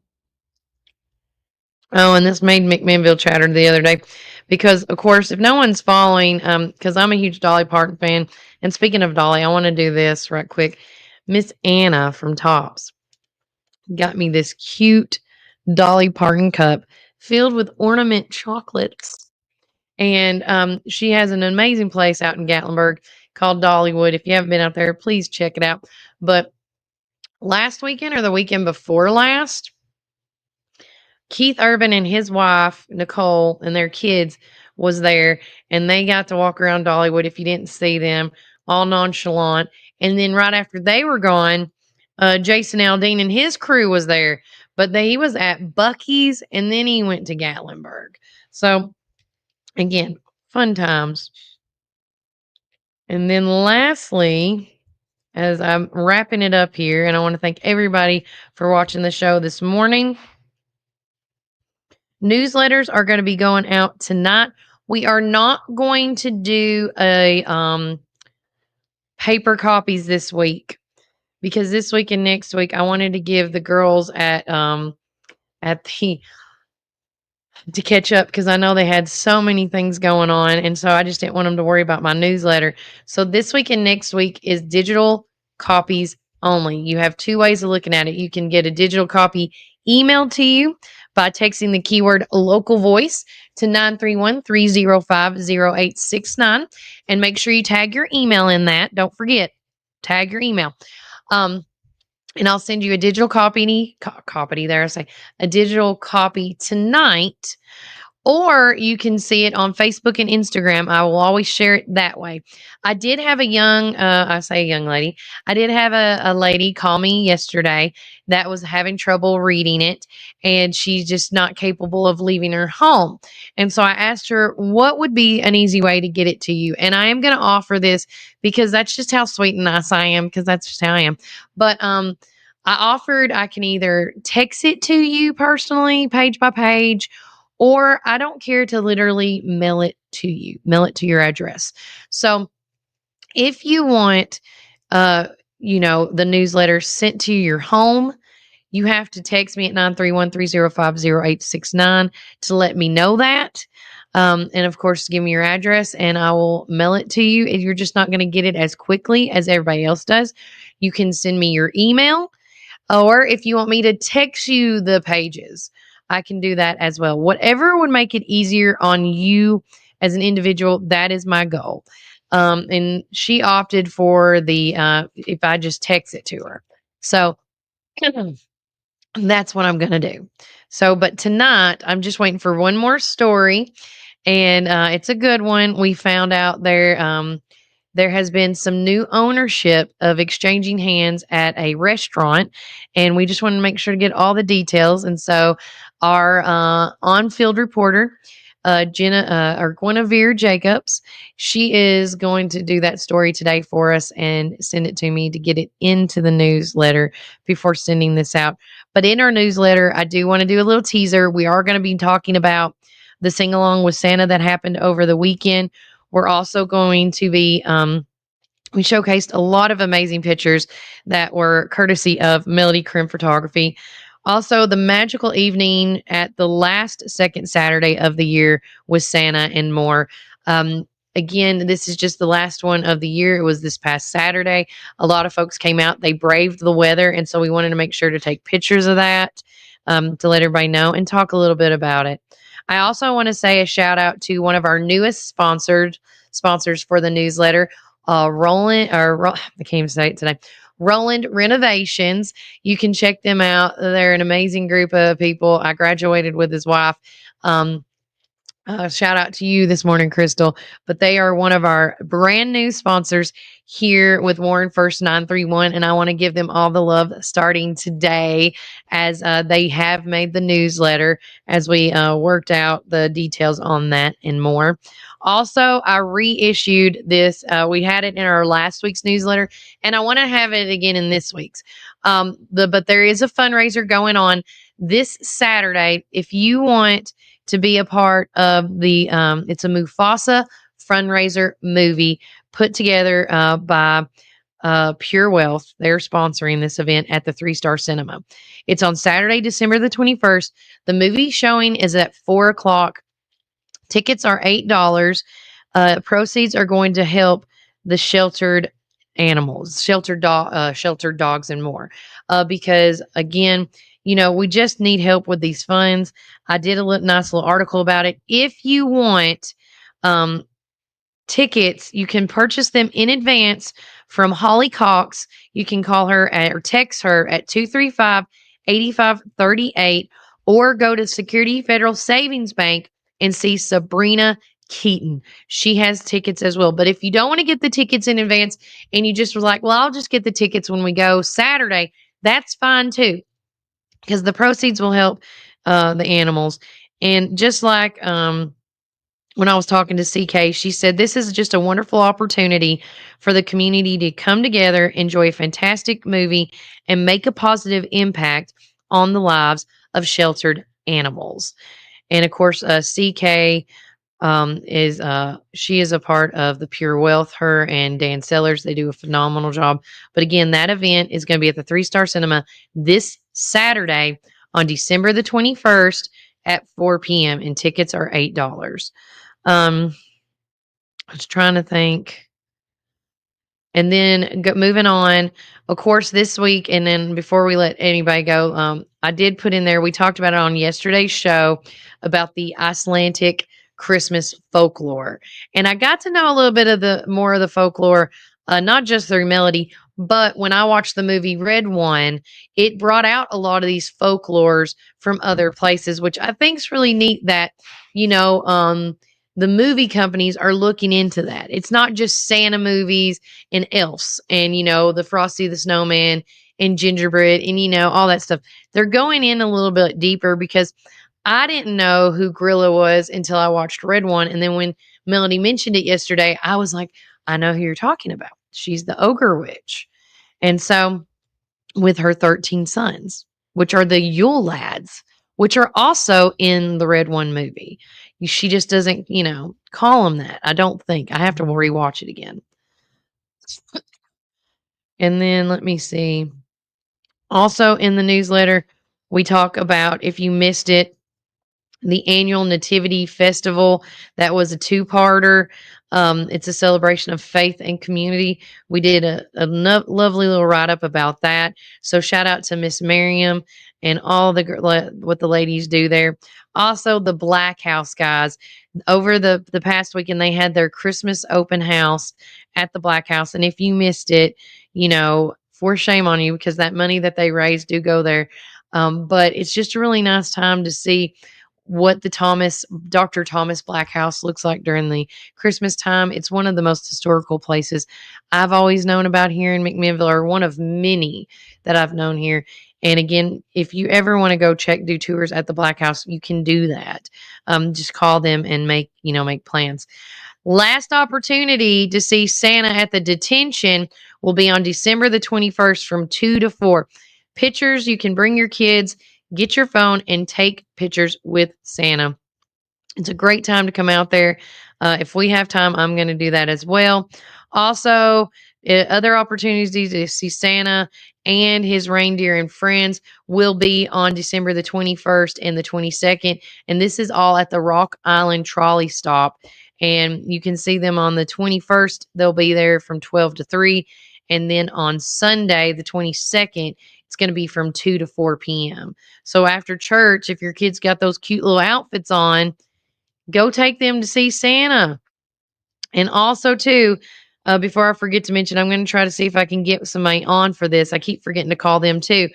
Oh, and this made McMinnville chatter the other day. because, of course, if no one's following, because I'm a huge Dolly Parton fan. And speaking of Dolly, I want to do this right quick. Miss Anna from Tops got me this cute Dolly Parton cup filled with ornament chocolates. And she has an amazing place out in Gatlinburg called Dollywood. If you haven't been out there, please check it out. But last weekend or the weekend before last, Keith Urban and his wife, Nicole, and their kids was there, and they got to walk around Dollywood if you didn't see them, all nonchalant. And then right after they were gone, Jason Aldean and his crew was there, but he was at Bucky's, and then he went to Gatlinburg. So, again, fun times. And then lastly, as I'm wrapping it up here, and I want to thank everybody for watching the show this morning. Newsletters are going to be going out tonight. We are not going to do a paper copies this week because this week and next week I wanted to give the girls at the to catch up because I know they had so many things going on, and so I just didn't want them to worry about my newsletter. So this week and next week is digital copies only. You have two ways of looking at it. You can get a digital copy emailed to you by texting the keyword local voice to 931-305-0869, and make sure you tag your email in that. Don't forget, tag your email. And I'll send you a digital copy there. I say a digital copy tonight, or you can see it on Facebook and Instagram. I will always share it that way. I did have a young lady. I did have a lady call me yesterday that was having trouble reading it, and she's just not capable of leaving her home. And so I asked her what would be an easy way to get it to you. And I am going to offer this because that's just how sweet and nice I am, because that's just how I am. But I offered I can either text it to you personally, page by page, or I don't care to literally mail it to you, mail it to your address. So if you want, the newsletter sent to your home, you have to text me at 931-305-0869 to let me know that. And of course, give me your address and I will mail it to you. If you're just not going to get it as quickly as everybody else does, you can send me your email. Or if you want me to text you the pages, I can do that as well. Whatever would make it easier on you as an individual, that is my goal. And she opted for the if I just text it to her. So that's what I'm going to do. So, but tonight, I'm just waiting for one more story, and it's a good one. We found out there has been some new ownership of exchanging hands at a restaurant, and we just want to make sure to get all the details. And so, our on-field reporter, Guinevere Jacobs, she is going to do that story today for us and send it to me to get it into the newsletter before sending this out. But in our newsletter, I do want to do a little teaser. We are going to be talking about the sing along with Santa that happened over the weekend. We're also going to be, we showcased a lot of amazing pictures that were courtesy of Melody Krim Photography. Also, the magical evening at the last second Saturday of the year with Santa and more. Again, this is just the last one of the year. It was this past Saturday. A lot of folks came out. They braved the weather. And so we wanted to make sure to take pictures of that to let everybody know and talk a little bit about it. I also want to say a shout out to one of our newest sponsors for the newsletter, I can't even say it today. Roland Renovations. You can check them out. They're an amazing group of people. I graduated with his wife. Shout out to you this morning, Crystal. But they are one of our brand new sponsors here with Warren First 931. And I want to give them all the love starting today as they have made the newsletter as we worked out the details on that and more. Also, I reissued this. We had it in our last week's newsletter, and I want to have it again in this week's. But there is a fundraiser going on this Saturday. If you want to be a part of the it's a Mufasa fundraiser movie put together by Pure Wealth. They're sponsoring this event at the 3-Star Cinema. It's on Saturday, December the 21st. The movie showing is at 4 o'clock Tickets are $8. Proceeds are going to help the sheltered animals, sheltered dogs, and more. Because again, we just need help with these funds. I did a nice little article about it. If you want um, tickets, you can purchase them in advance from Holly Cox. You can call her or text her at 235-8538, or go to Security Federal Savings Bank and see Sabrina Keaton. She has tickets as well. But if you don't want to get the tickets in advance and you just were like, well, I'll just get the tickets when we go Saturday, that's fine too, because the proceeds will help the animals. And just like when I was talking to CK, she said this is just a wonderful opportunity for the community to come together, enjoy a fantastic movie, and make a positive impact on the lives of sheltered animals. And of course, CK is she is a part of the Pure Wealth. Her and Dan Sellers, they do a phenomenal job. But again, that event is going to be at the 3 Star Cinema this Saturday on December the 21st at 4 p.m. and tickets are $8. I was trying to think. And then moving on, of course, this week, and then before we let anybody go, I did put in there, we talked about it on yesterday's show about the Icelandic Christmas folklore. And I got to know a little bit of the more of the folklore, not just through Melody, but when I watched the movie Red One, it brought out a lot of these folklores from other places, which I think is really neat that, you know, the movie companies are looking into that. It's not just Santa movies and elves and, the Frosty the Snowman and gingerbread and, all that stuff. They're going in a little bit deeper, because I didn't know who Grilla was until I watched Red One. And then when Melody mentioned it yesterday, I was like, I know who you're talking about. She's the ogre witch. And so, with her 13 sons, which are the Yule lads, which are also in the Red One movie. She just doesn't, call them that. I don't think. I have to rewatch it again. And then let me see. Also in the newsletter, we talk about, if you missed it, the annual Nativity Festival. That was a two-parter. It's a celebration of faith and community. We did a lovely little write-up about that. So shout out to Miss Miriam and all what the ladies do there. Also, the Black House guys, over the past weekend, they had their Christmas open house at the Black House. And if you missed it, for shame on you, because that money that they raise do go there. But it's just a really nice time to see what the Dr. Thomas Black House looks like during the Christmas time. It's one of the most historical places I've always known about here in McMinnville, or one of many that I've known here. And again, if you ever want to go do tours at the Black House, you can do that. Just call them and make plans. Last opportunity to see Santa at the detention will be on December the 21st from 2 to 4. Pictures, you can bring your kids, get your phone, and take pictures with Santa. It's a great time to come out there. If we have time, I'm going to do that as well. Also, other opportunities to see Santa and his reindeer and friends will be on December the 21st and the 22nd. And this is all at the Rock Island Trolley Stop. And you can see them on the 21st. They'll be there from 12 to 3. And then on Sunday, the 22nd, it's going to be from 2 to 4 p.m. So after church, if your kids got those cute little outfits on, go take them to see Santa. And also, too, before I forget to mention, I'm going to try to see if I can get somebody on for this. I keep forgetting to call them, too.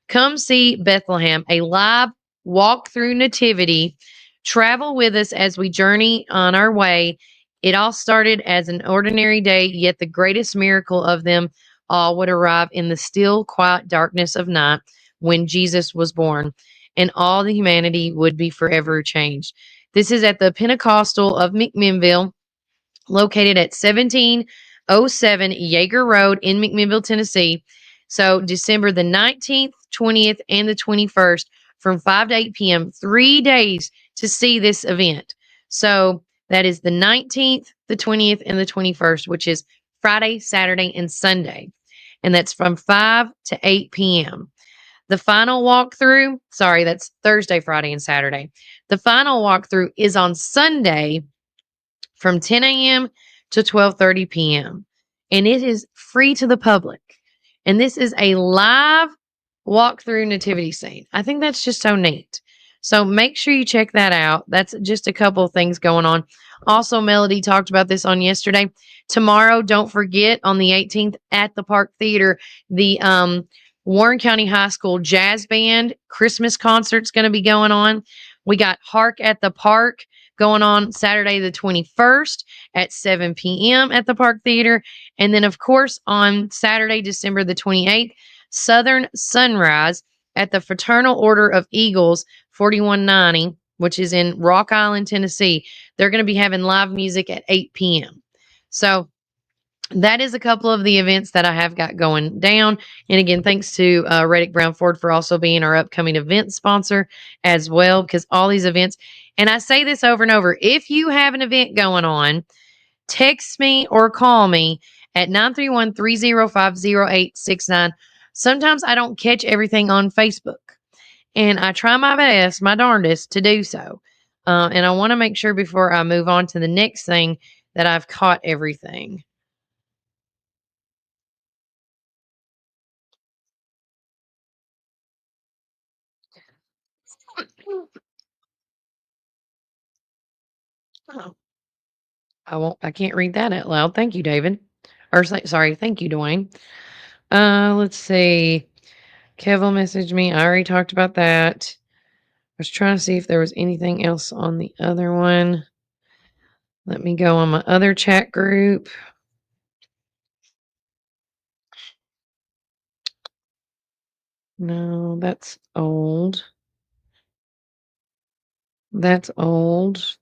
Come see Bethlehem, a live walk through Nativity. Travel with us as we journey on our way. It all started as an ordinary day, yet the greatest miracle of them all would arrive in the still, quiet darkness of night when Jesus was born, and all the humanity would be forever changed. This is at the Pentecostal of McMinnville, located at 1707 Yeager Road in McMinnville, Tennessee. So December the 19th, 20th, and the 21st from 5 to 8 p.m., 3 days to see this event. So that is the 19th, the 20th, and the 21st, which is Friday, Saturday, and Sunday. And that's from 5 to 8 p.m. The final walkthrough, sorry, that's Thursday, Friday, and Saturday. The final walkthrough is on Sunday from 10 a.m. to 12:30 p.m. And it is free to the public. And this is a live walkthrough nativity scene. I think that's just so neat. So make sure you check that out. That's just a couple of things going on. Also, Melody talked about this on yesterday. Tomorrow, don't forget, on the 18th at the Park Theater, the Warren County High School Jazz Band Christmas concert's going to be going on. We got Hark at the Park going on Saturday the 21st at 7 p.m. at the Park Theater. And then, of course, on Saturday, December the 28th, Southern Sunrise at the Fraternal Order of Eagles 4190, which is in Rock Island, Tennessee. They're going to be having live music at 8 p.m. So that is a couple of the events that I have got going down. And again, thanks to Reddick Brown Ford for also being our upcoming event sponsor as well, because all these events, and I say this over and over, if you have an event going on, text me or call me at 931-305-0869. Sometimes I don't catch everything on Facebook, and I try my best, my darndest, to do so. And I want to make sure before I move on to the next thing that I've caught everything. Oh, I can't read that out loud. Thank you, David. Or sorry, thank you, Dwayne. Let's see. Kevin messaged me. I already talked about that. I was trying to see if there was anything else on the other one. Let me go on my other chat group. No, that's old. That's old.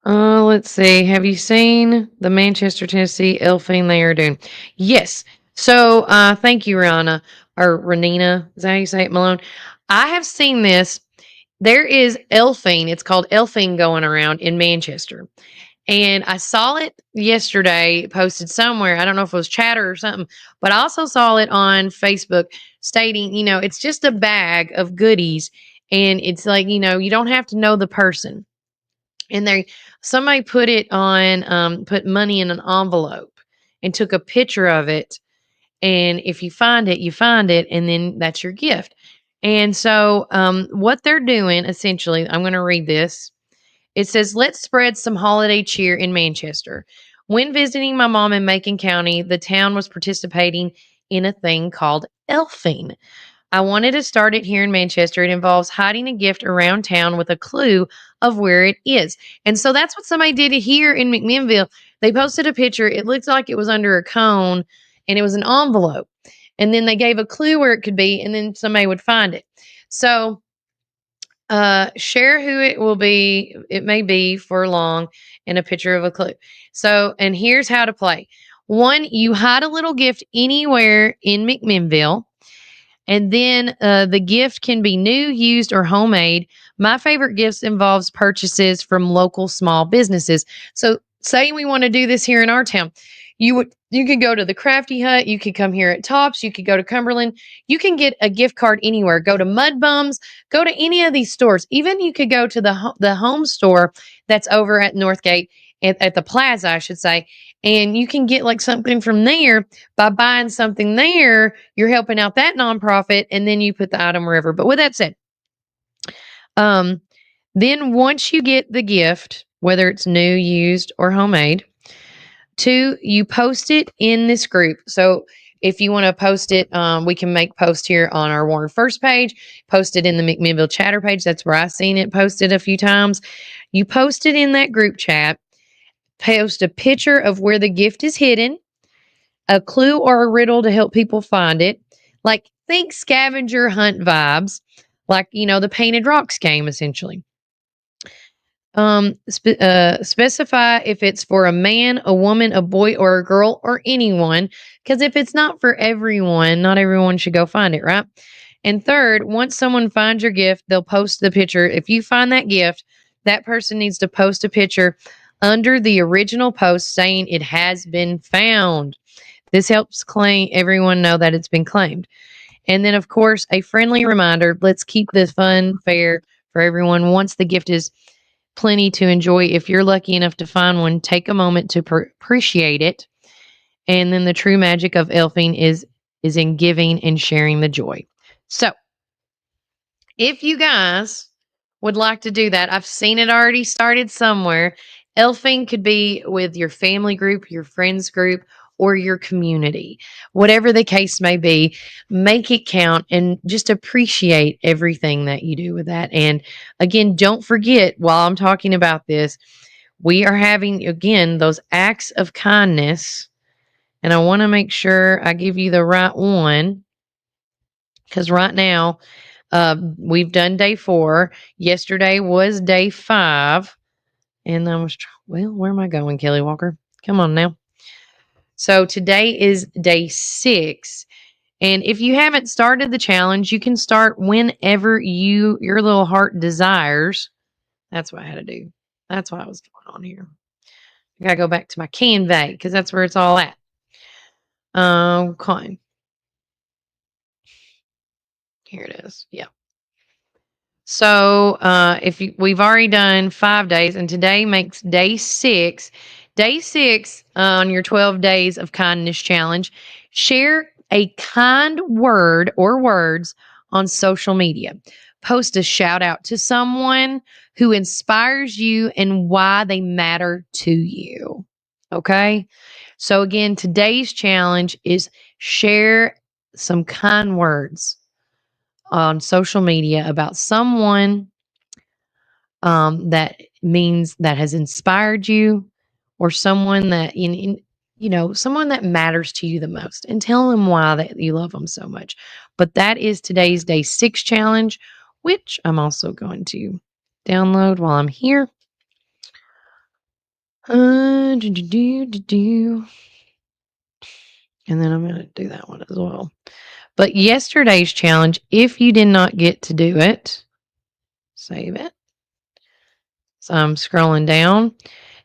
Let's see. Have you seen the Manchester, Tennessee Elfine they are doing? Yes. So, thank you, Rihanna or Renina. Is that how you say it, Malone? I have seen this. There is Elfine. It's called Elfine going around in Manchester. And I saw it yesterday posted somewhere. I don't know if it was Chatter or something, but I also saw it on Facebook stating, it's just a bag of goodies. And it's like, you don't have to know the person. And somebody put it on, put money in an envelope and took a picture of it. And if you find it, you find it, and then that's your gift. And so, what they're doing essentially, I'm going to read this. It says, let's spread some holiday cheer in Manchester. When visiting my mom in Macon County, the town was participating in a thing called Elfing. I wanted to start it here in Manchester. It involves hiding a gift around town with a clue of where it is. And so that's what somebody did here in McMinnville. They posted a picture. It looked like it was under a cone and it was an envelope. And then they gave a clue where it could be, and then somebody would find it. So share who it will be. It may be for long, and a picture of a clue. So, and here's how to play. One, you hide a little gift anywhere in McMinnville. And then the gift can be new, used, or homemade. My favorite gifts involves purchases from local small businesses. So say we want to do this here in our town. You could go to the Crafty Hut, you could come here at Tops, you could go to Cumberland, you can get a gift card anywhere. Go to Mud Bums, go to any of these stores. Even you could go to the home store that's over at Northgate at the plaza, I should say, and you can get like something from there. By buying something there, you're helping out that nonprofit, and then you put the item wherever. But with that said, then once you get the gift, whether it's new, used, or homemade, two, you post it in this group. So if you want to post it, we can make post here on our Warren First page, post it in the McMinnville Chatter page. That's where I've seen it posted a few times. You post it in that group chat, post a picture of where the gift is hidden, a clue or a riddle to help people find it. Like, think scavenger hunt vibes, like, the Painted Rocks game, essentially. Specify if it's for a man, a woman, a boy, or a girl, or anyone. Because if it's not for everyone, not everyone should go find it, right? And third, once someone finds your gift, they'll post the picture. If you find that gift, that person needs to post a picture under the original post saying it has been found. This helps claim everyone know that it's been claimed. And then, of course, a friendly reminder, let's keep this fun, fair for everyone. Once the gift is plenty to enjoy, if you're lucky enough to find one, take a moment to appreciate it. And then the true magic of elfing is in giving and sharing the joy. So, if you guys would like to do that, I've seen it already started somewhere. Elfing could be with your family group, your friends group, or your community. Whatever the case may be, make it count and just appreciate everything that you do with that. And again, don't forget while I'm talking about this, we are having, again, those acts of kindness. And I want to make sure I give you the right one because right now, we've done day 4. Yesterday was day 5. And I was, well, where am I going, Kelly Walker? Come on now. So today is day 6. And if you haven't started the challenge, you can start whenever your little heart desires. That's what I had to do. That's what I was going on here. I got to go back to my Canva because that's where it's all at. Okay. Here it is. Yeah. So we've already done 5 days, and today makes day 6. Day 6 on your 12 days of kindness challenge. Share a kind word or words on social media. Post a shout out to someone who inspires you and why they matter to you. Okay. So again, today's challenge is share some kind words on social media about someone that means that has inspired you or someone that someone that matters to you the most, and tell them why that you love them so much. But that is today's day 6 challenge, which I'm also going to download while I'm here. And then I'm going to do that one as well. But yesterday's challenge, if you did not get to do it, save it. So I'm scrolling down.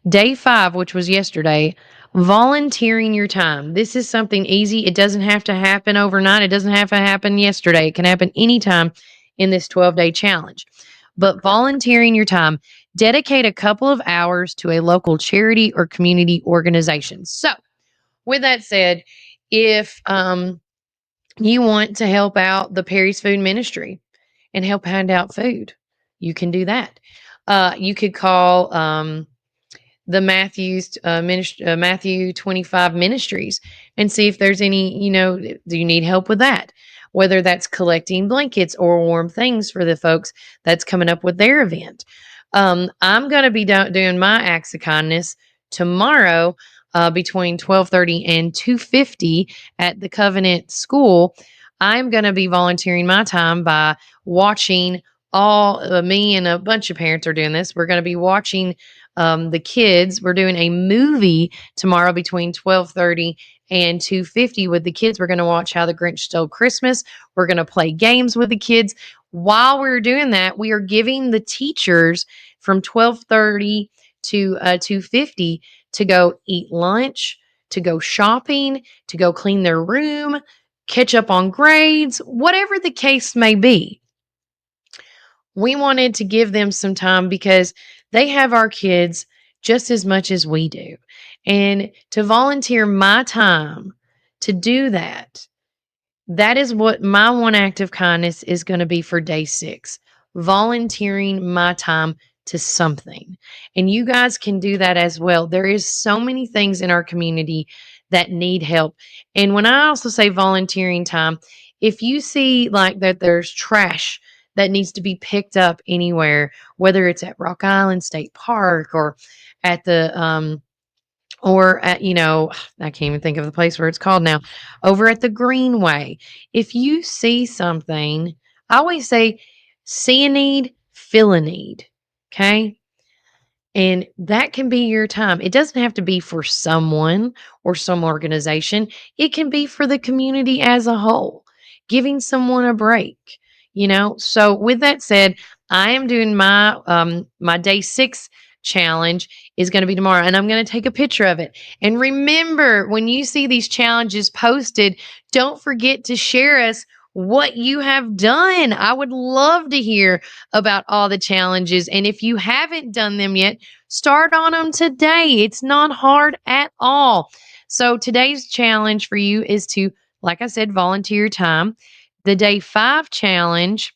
Day 5, which was yesterday, volunteering your time. This is something easy. It doesn't have to happen overnight. It doesn't have to happen yesterday. It can happen anytime in this 12-day challenge. But volunteering your time, dedicate a couple of hours to a local charity or community organization. So, with that said, if you want to help out the Perry's Food Ministry and help hand out food, you can do that. You could call the Matthew 25 Ministries and see if there's any, do you need help with that? Whether that's collecting blankets or warm things for the folks that's coming up with their event. I'm going to be doing my acts of kindness tomorrow between 12:30 and 2:50 at the Covenant School. I'm going to be volunteering my time by watching me and a bunch of parents are doing this. We're going to be watching the kids. We're doing a movie tomorrow between 12:30 and 2:50 with the kids. We're going to watch How the Grinch Stole Christmas. We're going to play games with the kids. While we're doing that, we are giving the teachers from 12:30 to 2:50 to go eat lunch, to go shopping, to go clean their room, catch up on grades, whatever the case may be. We wanted to give them some time because they have our kids just as much as we do. And to volunteer my time to do that, that is what my one act of kindness is going to be for day 6. Volunteering my time to something. And you guys can do that as well. There is so many things in our community that need help. And when I also say volunteering time, if you see like that there's trash that needs to be picked up anywhere, whether it's at Rock Island State Park or at the I can't even think of the place where it's called now, over at the Greenway. If you see something, I always say, see a need, fill a need. Okay. And that can be your time. It doesn't have to be for someone or some organization. It can be for the community as a whole, giving someone a break, So with that said, I am doing my day 6 challenge is going to be tomorrow, and I'm going to take a picture of it. And remember, when you see these challenges posted, don't forget to share us what you have done. I would love to hear about all the challenges. And if you haven't done them yet, start on them today. It's not hard at all. So today's challenge for you is to, like I said, volunteer time. The day 5 challenge,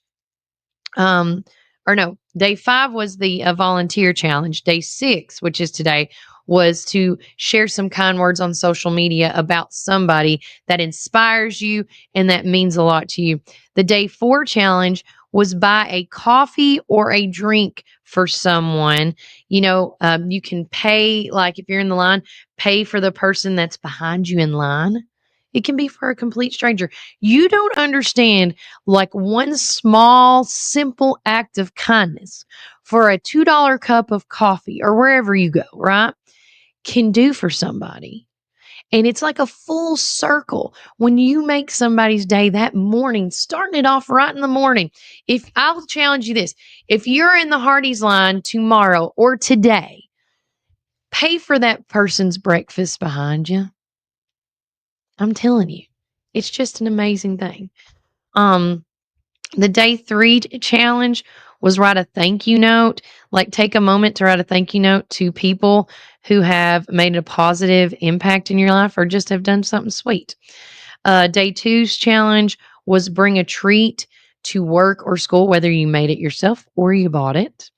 um, or no, day 5 was the volunteer challenge. Day 6, which is today, was to share some kind words on social media about somebody that inspires you and that means a lot to you. The day 4 challenge was buy a coffee or a drink for someone. You can pay, like if you're in the line, pay for the person that's behind you in line. It can be for a complete stranger. You don't understand, like one small, simple act of kindness for a $2 cup of coffee or wherever you go, right? Can do for somebody. And it's like a full circle when you make somebody's day that morning, starting it off right in the morning. If I'll challenge you this, if you're in the Hardee's line tomorrow or today, pay for that person's breakfast behind you. I'm telling you, it's just an amazing thing. Um, The day 3 challenge was write a thank you note. Like, take a moment to write a thank you note to people who have made a positive impact in your life or just have done something sweet. Day two's challenge was bring a treat to work or school, whether you made it yourself or you bought it,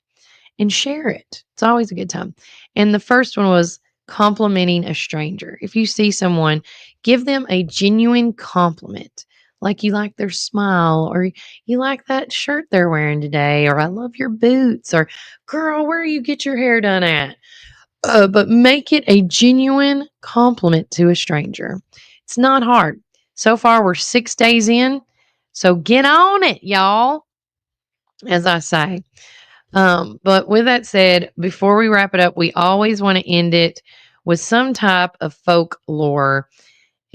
and share it. It's always a good time. And the first one was complimenting a stranger. If you see someone, give them a genuine compliment. Like you like their smile, or you like that shirt they're wearing today, or I love your boots, or girl, where you get your hair done at. But make it a genuine compliment to a stranger. It's not hard. So far, we're 6 days in. So get on it, y'all, as I say. But with that said, before we wrap it up, we always want to end it with some type of folklore.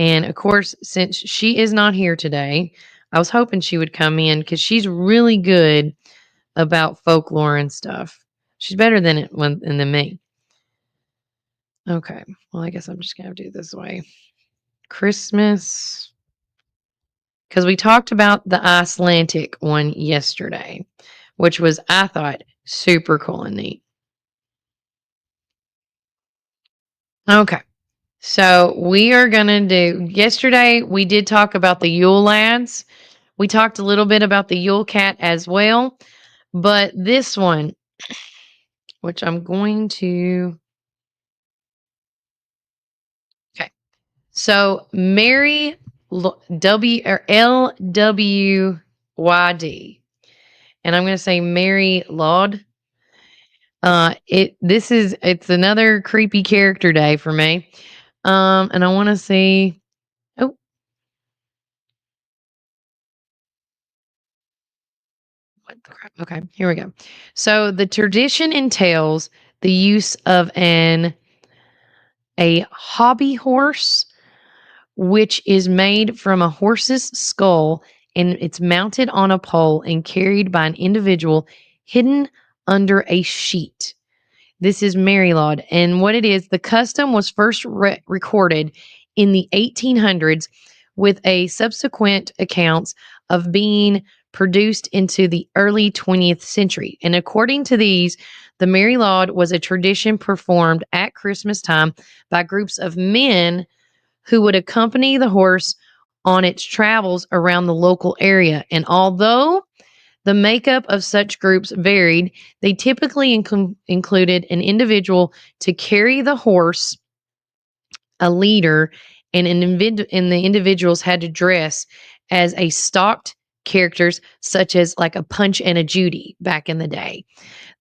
And of course, since she is not here today, I was hoping she would come in because she's really good about folklore and stuff. She's better than me. Okay. Well, I guess I'm just going to do it this way. Christmas. Because we talked about the Icelandic one yesterday, which was, I thought, super cool and neat. Okay. So we are going to do, yesterday we did talk about the Yule lads. We talked a little bit about the Yule cat as well. But this one, which I'm going to, okay. So Mary W or LWYD. And I'm going to say Mary Laud. It's another creepy character day for me. And I want to see, oh, what the crap? Okay, here we go. So the tradition entails the use of a hobby horse, which is made from a horse's skull, and it's mounted on a pole and carried by an individual hidden under a sheet. This is Mary Laud. And what it is, the custom was first recorded in the 1800s, with a subsequent accounts of being produced into the early 20th century. And according to these, the Mary Laud was a tradition performed at Christmas time by groups of men who would accompany the horse on its travels around the local area. And although the makeup of such groups varied, they typically included an individual to carry the horse, a leader, and the individuals had to dress as a stocked characters, such as like a Punch and a Judy back in the day.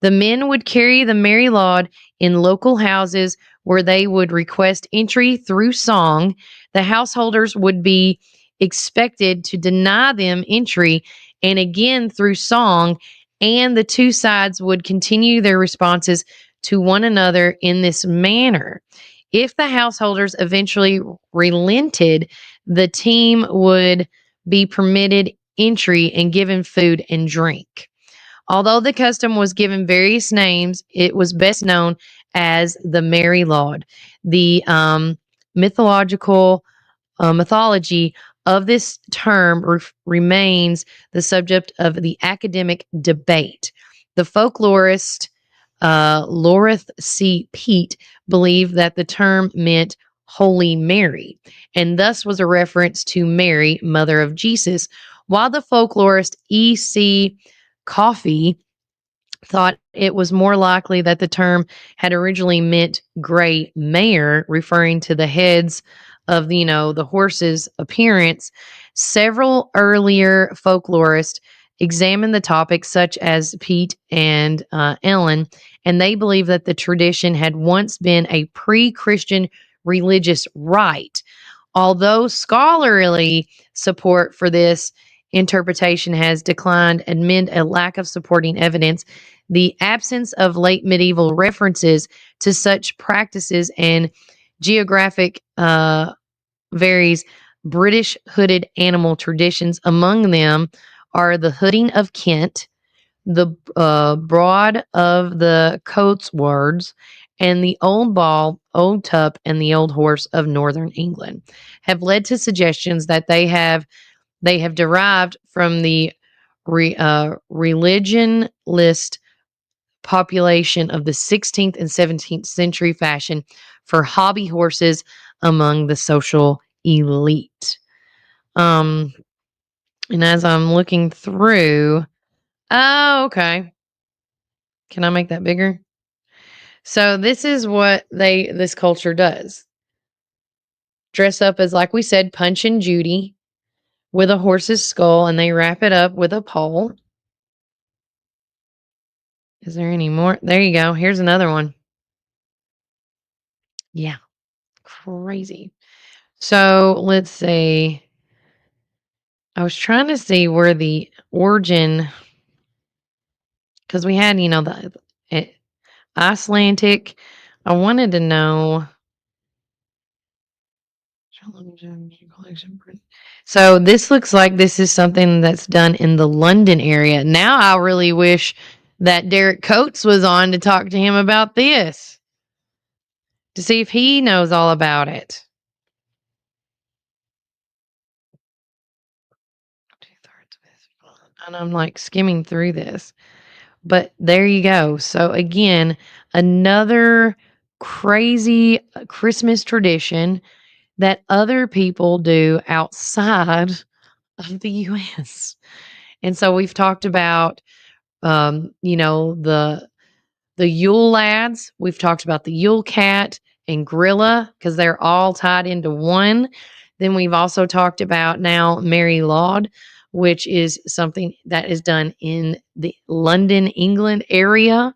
The men would carry the Mary Laud in local houses where they would request entry through song. The householders would be expected to deny them entry and again through song, and the two sides would continue their responses to one another in this manner. If the householders eventually relented, the team would be permitted entry and given food and drink. Although the custom was given various names, it was best known as the Merry Laud. The mythological mythology of this term remains the subject of the academic debate. The folklorist Lorith C. Peat believed that the term meant Holy Mary, and thus was a reference to Mary, mother of Jesus, while the folklorist E.C. Coffey thought it was more likely that the term had originally meant gray mare, referring to the heads of the horse's appearance. Several earlier folklorists examined the topic, such as Pete and Ellen, and they believe that the tradition had once been a pre-Christian religious rite. Although scholarly support for this interpretation has declined amid a lack of supporting evidence, the absence of late medieval references to such practices and geographic varies British hooded animal traditions. Among them are the hooding of Kent, the broad of the Cotswolds, and the old ball, old tup, and the old horse of northern England, have led to suggestions that they have derived from the religionlist population of the 16th and 17th century fashion for hobby horses among the social elite. Um, and as I'm looking through, oh, okay. Can I make that bigger? So this is what this culture does. Dress up as, like we said, Punch and Judy with a horse's skull, and they wrap it up with a pole. Is there any more? There you go. Here's another one. Yeah, crazy. So let's see. I was trying to see where the origin, because we had, the Icelandic. I wanted to know. So this looks like this is something that's done in the London area. Now I really wish that Derek Coates was on to talk to him about this, to see if he knows all about it. And I'm like skimming through this. But there you go. So again, another crazy Christmas tradition that other people do outside of the US. And so we've talked about the Yule lads. We've talked about the Yule cat and Grilla because they're all tied into one. Then we've also talked about now Mary Laud, which is something that is done in the London, England area.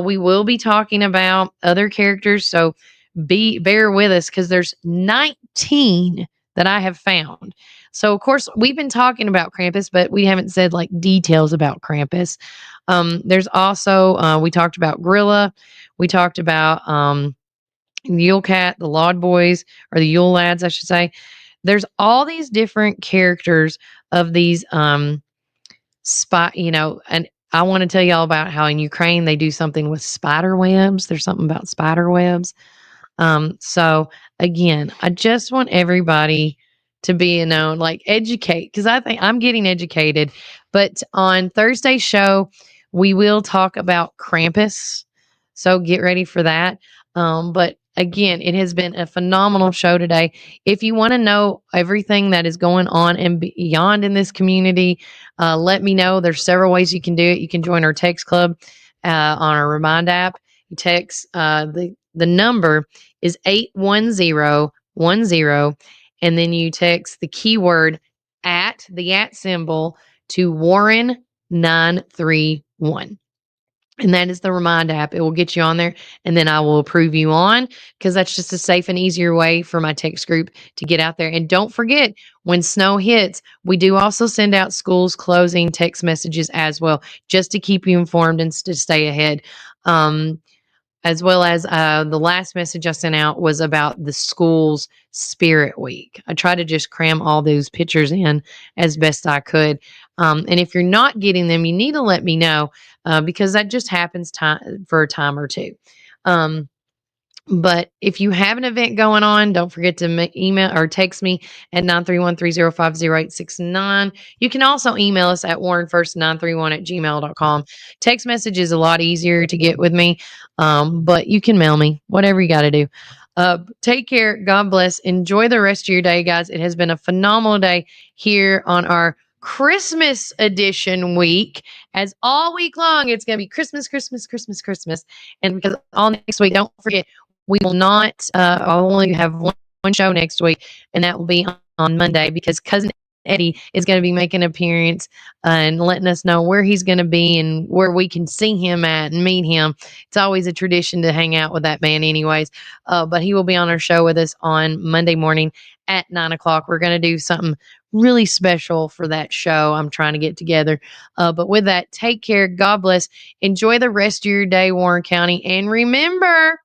We will be talking about other characters, so bear with us because there's 19 that I have found. So of course we've been talking about Krampus, but we haven't said like details about Krampus. There's also we talked about Grilla, we talked about the Yule Cat, the Laud Boys, or the Yule Lads, I should say. There's all these different characters of these and I want to tell you all about how in Ukraine they do something with spider webs. There's something about spider webs. So again, I just want everybody to be, like educate, because I think I'm getting educated. But on Thursday's show, we will talk about Krampus. So get ready for that. But again, it has been a phenomenal show today. If you want to know everything that is going on and beyond in this community, let me know. There's several ways you can do it. You can join our text club on our Remind app. You text the number is 81010, and then you text the keyword the @ symbol to Warren 931. And that is the Remind app. It will get you on there, and then I will approve you on, because that's just a safe and easier way for my text group to get out there. And don't forget, when snow hits, we do also send out schools closing text messages as well, just to keep you informed and to stay ahead. as well as the last message I sent out was about the school's Spirit Week. I tried to just cram all those pictures in as best I could. And if you're not getting them, you need to let me know because that just happens for a time or two. Um, but if you have an event going on, don't forget to email or text me at 931-305-0869. You can also email us at warrenfirst931@gmail.com. Text message is a lot easier to get with me, but you can mail me, whatever you got to do. Take care. God bless. Enjoy the rest of your day, guys. It has been a phenomenal day here on our Christmas edition week. As all week long, it's going to be Christmas, Christmas, Christmas, Christmas. And because all next week, don't forget, we will not only have one show next week, and that will be on Monday because Cousin Eddie is going to be making an appearance and letting us know where he's going to be and where we can see him at and meet him. It's always a tradition to hang out with that man, anyways. But he will be on our show with us on Monday morning at 9 o'clock. We're going to do something really special for that show. I'm trying to get together. But with that, take care. God bless. Enjoy the rest of your day, Warren County. And remember,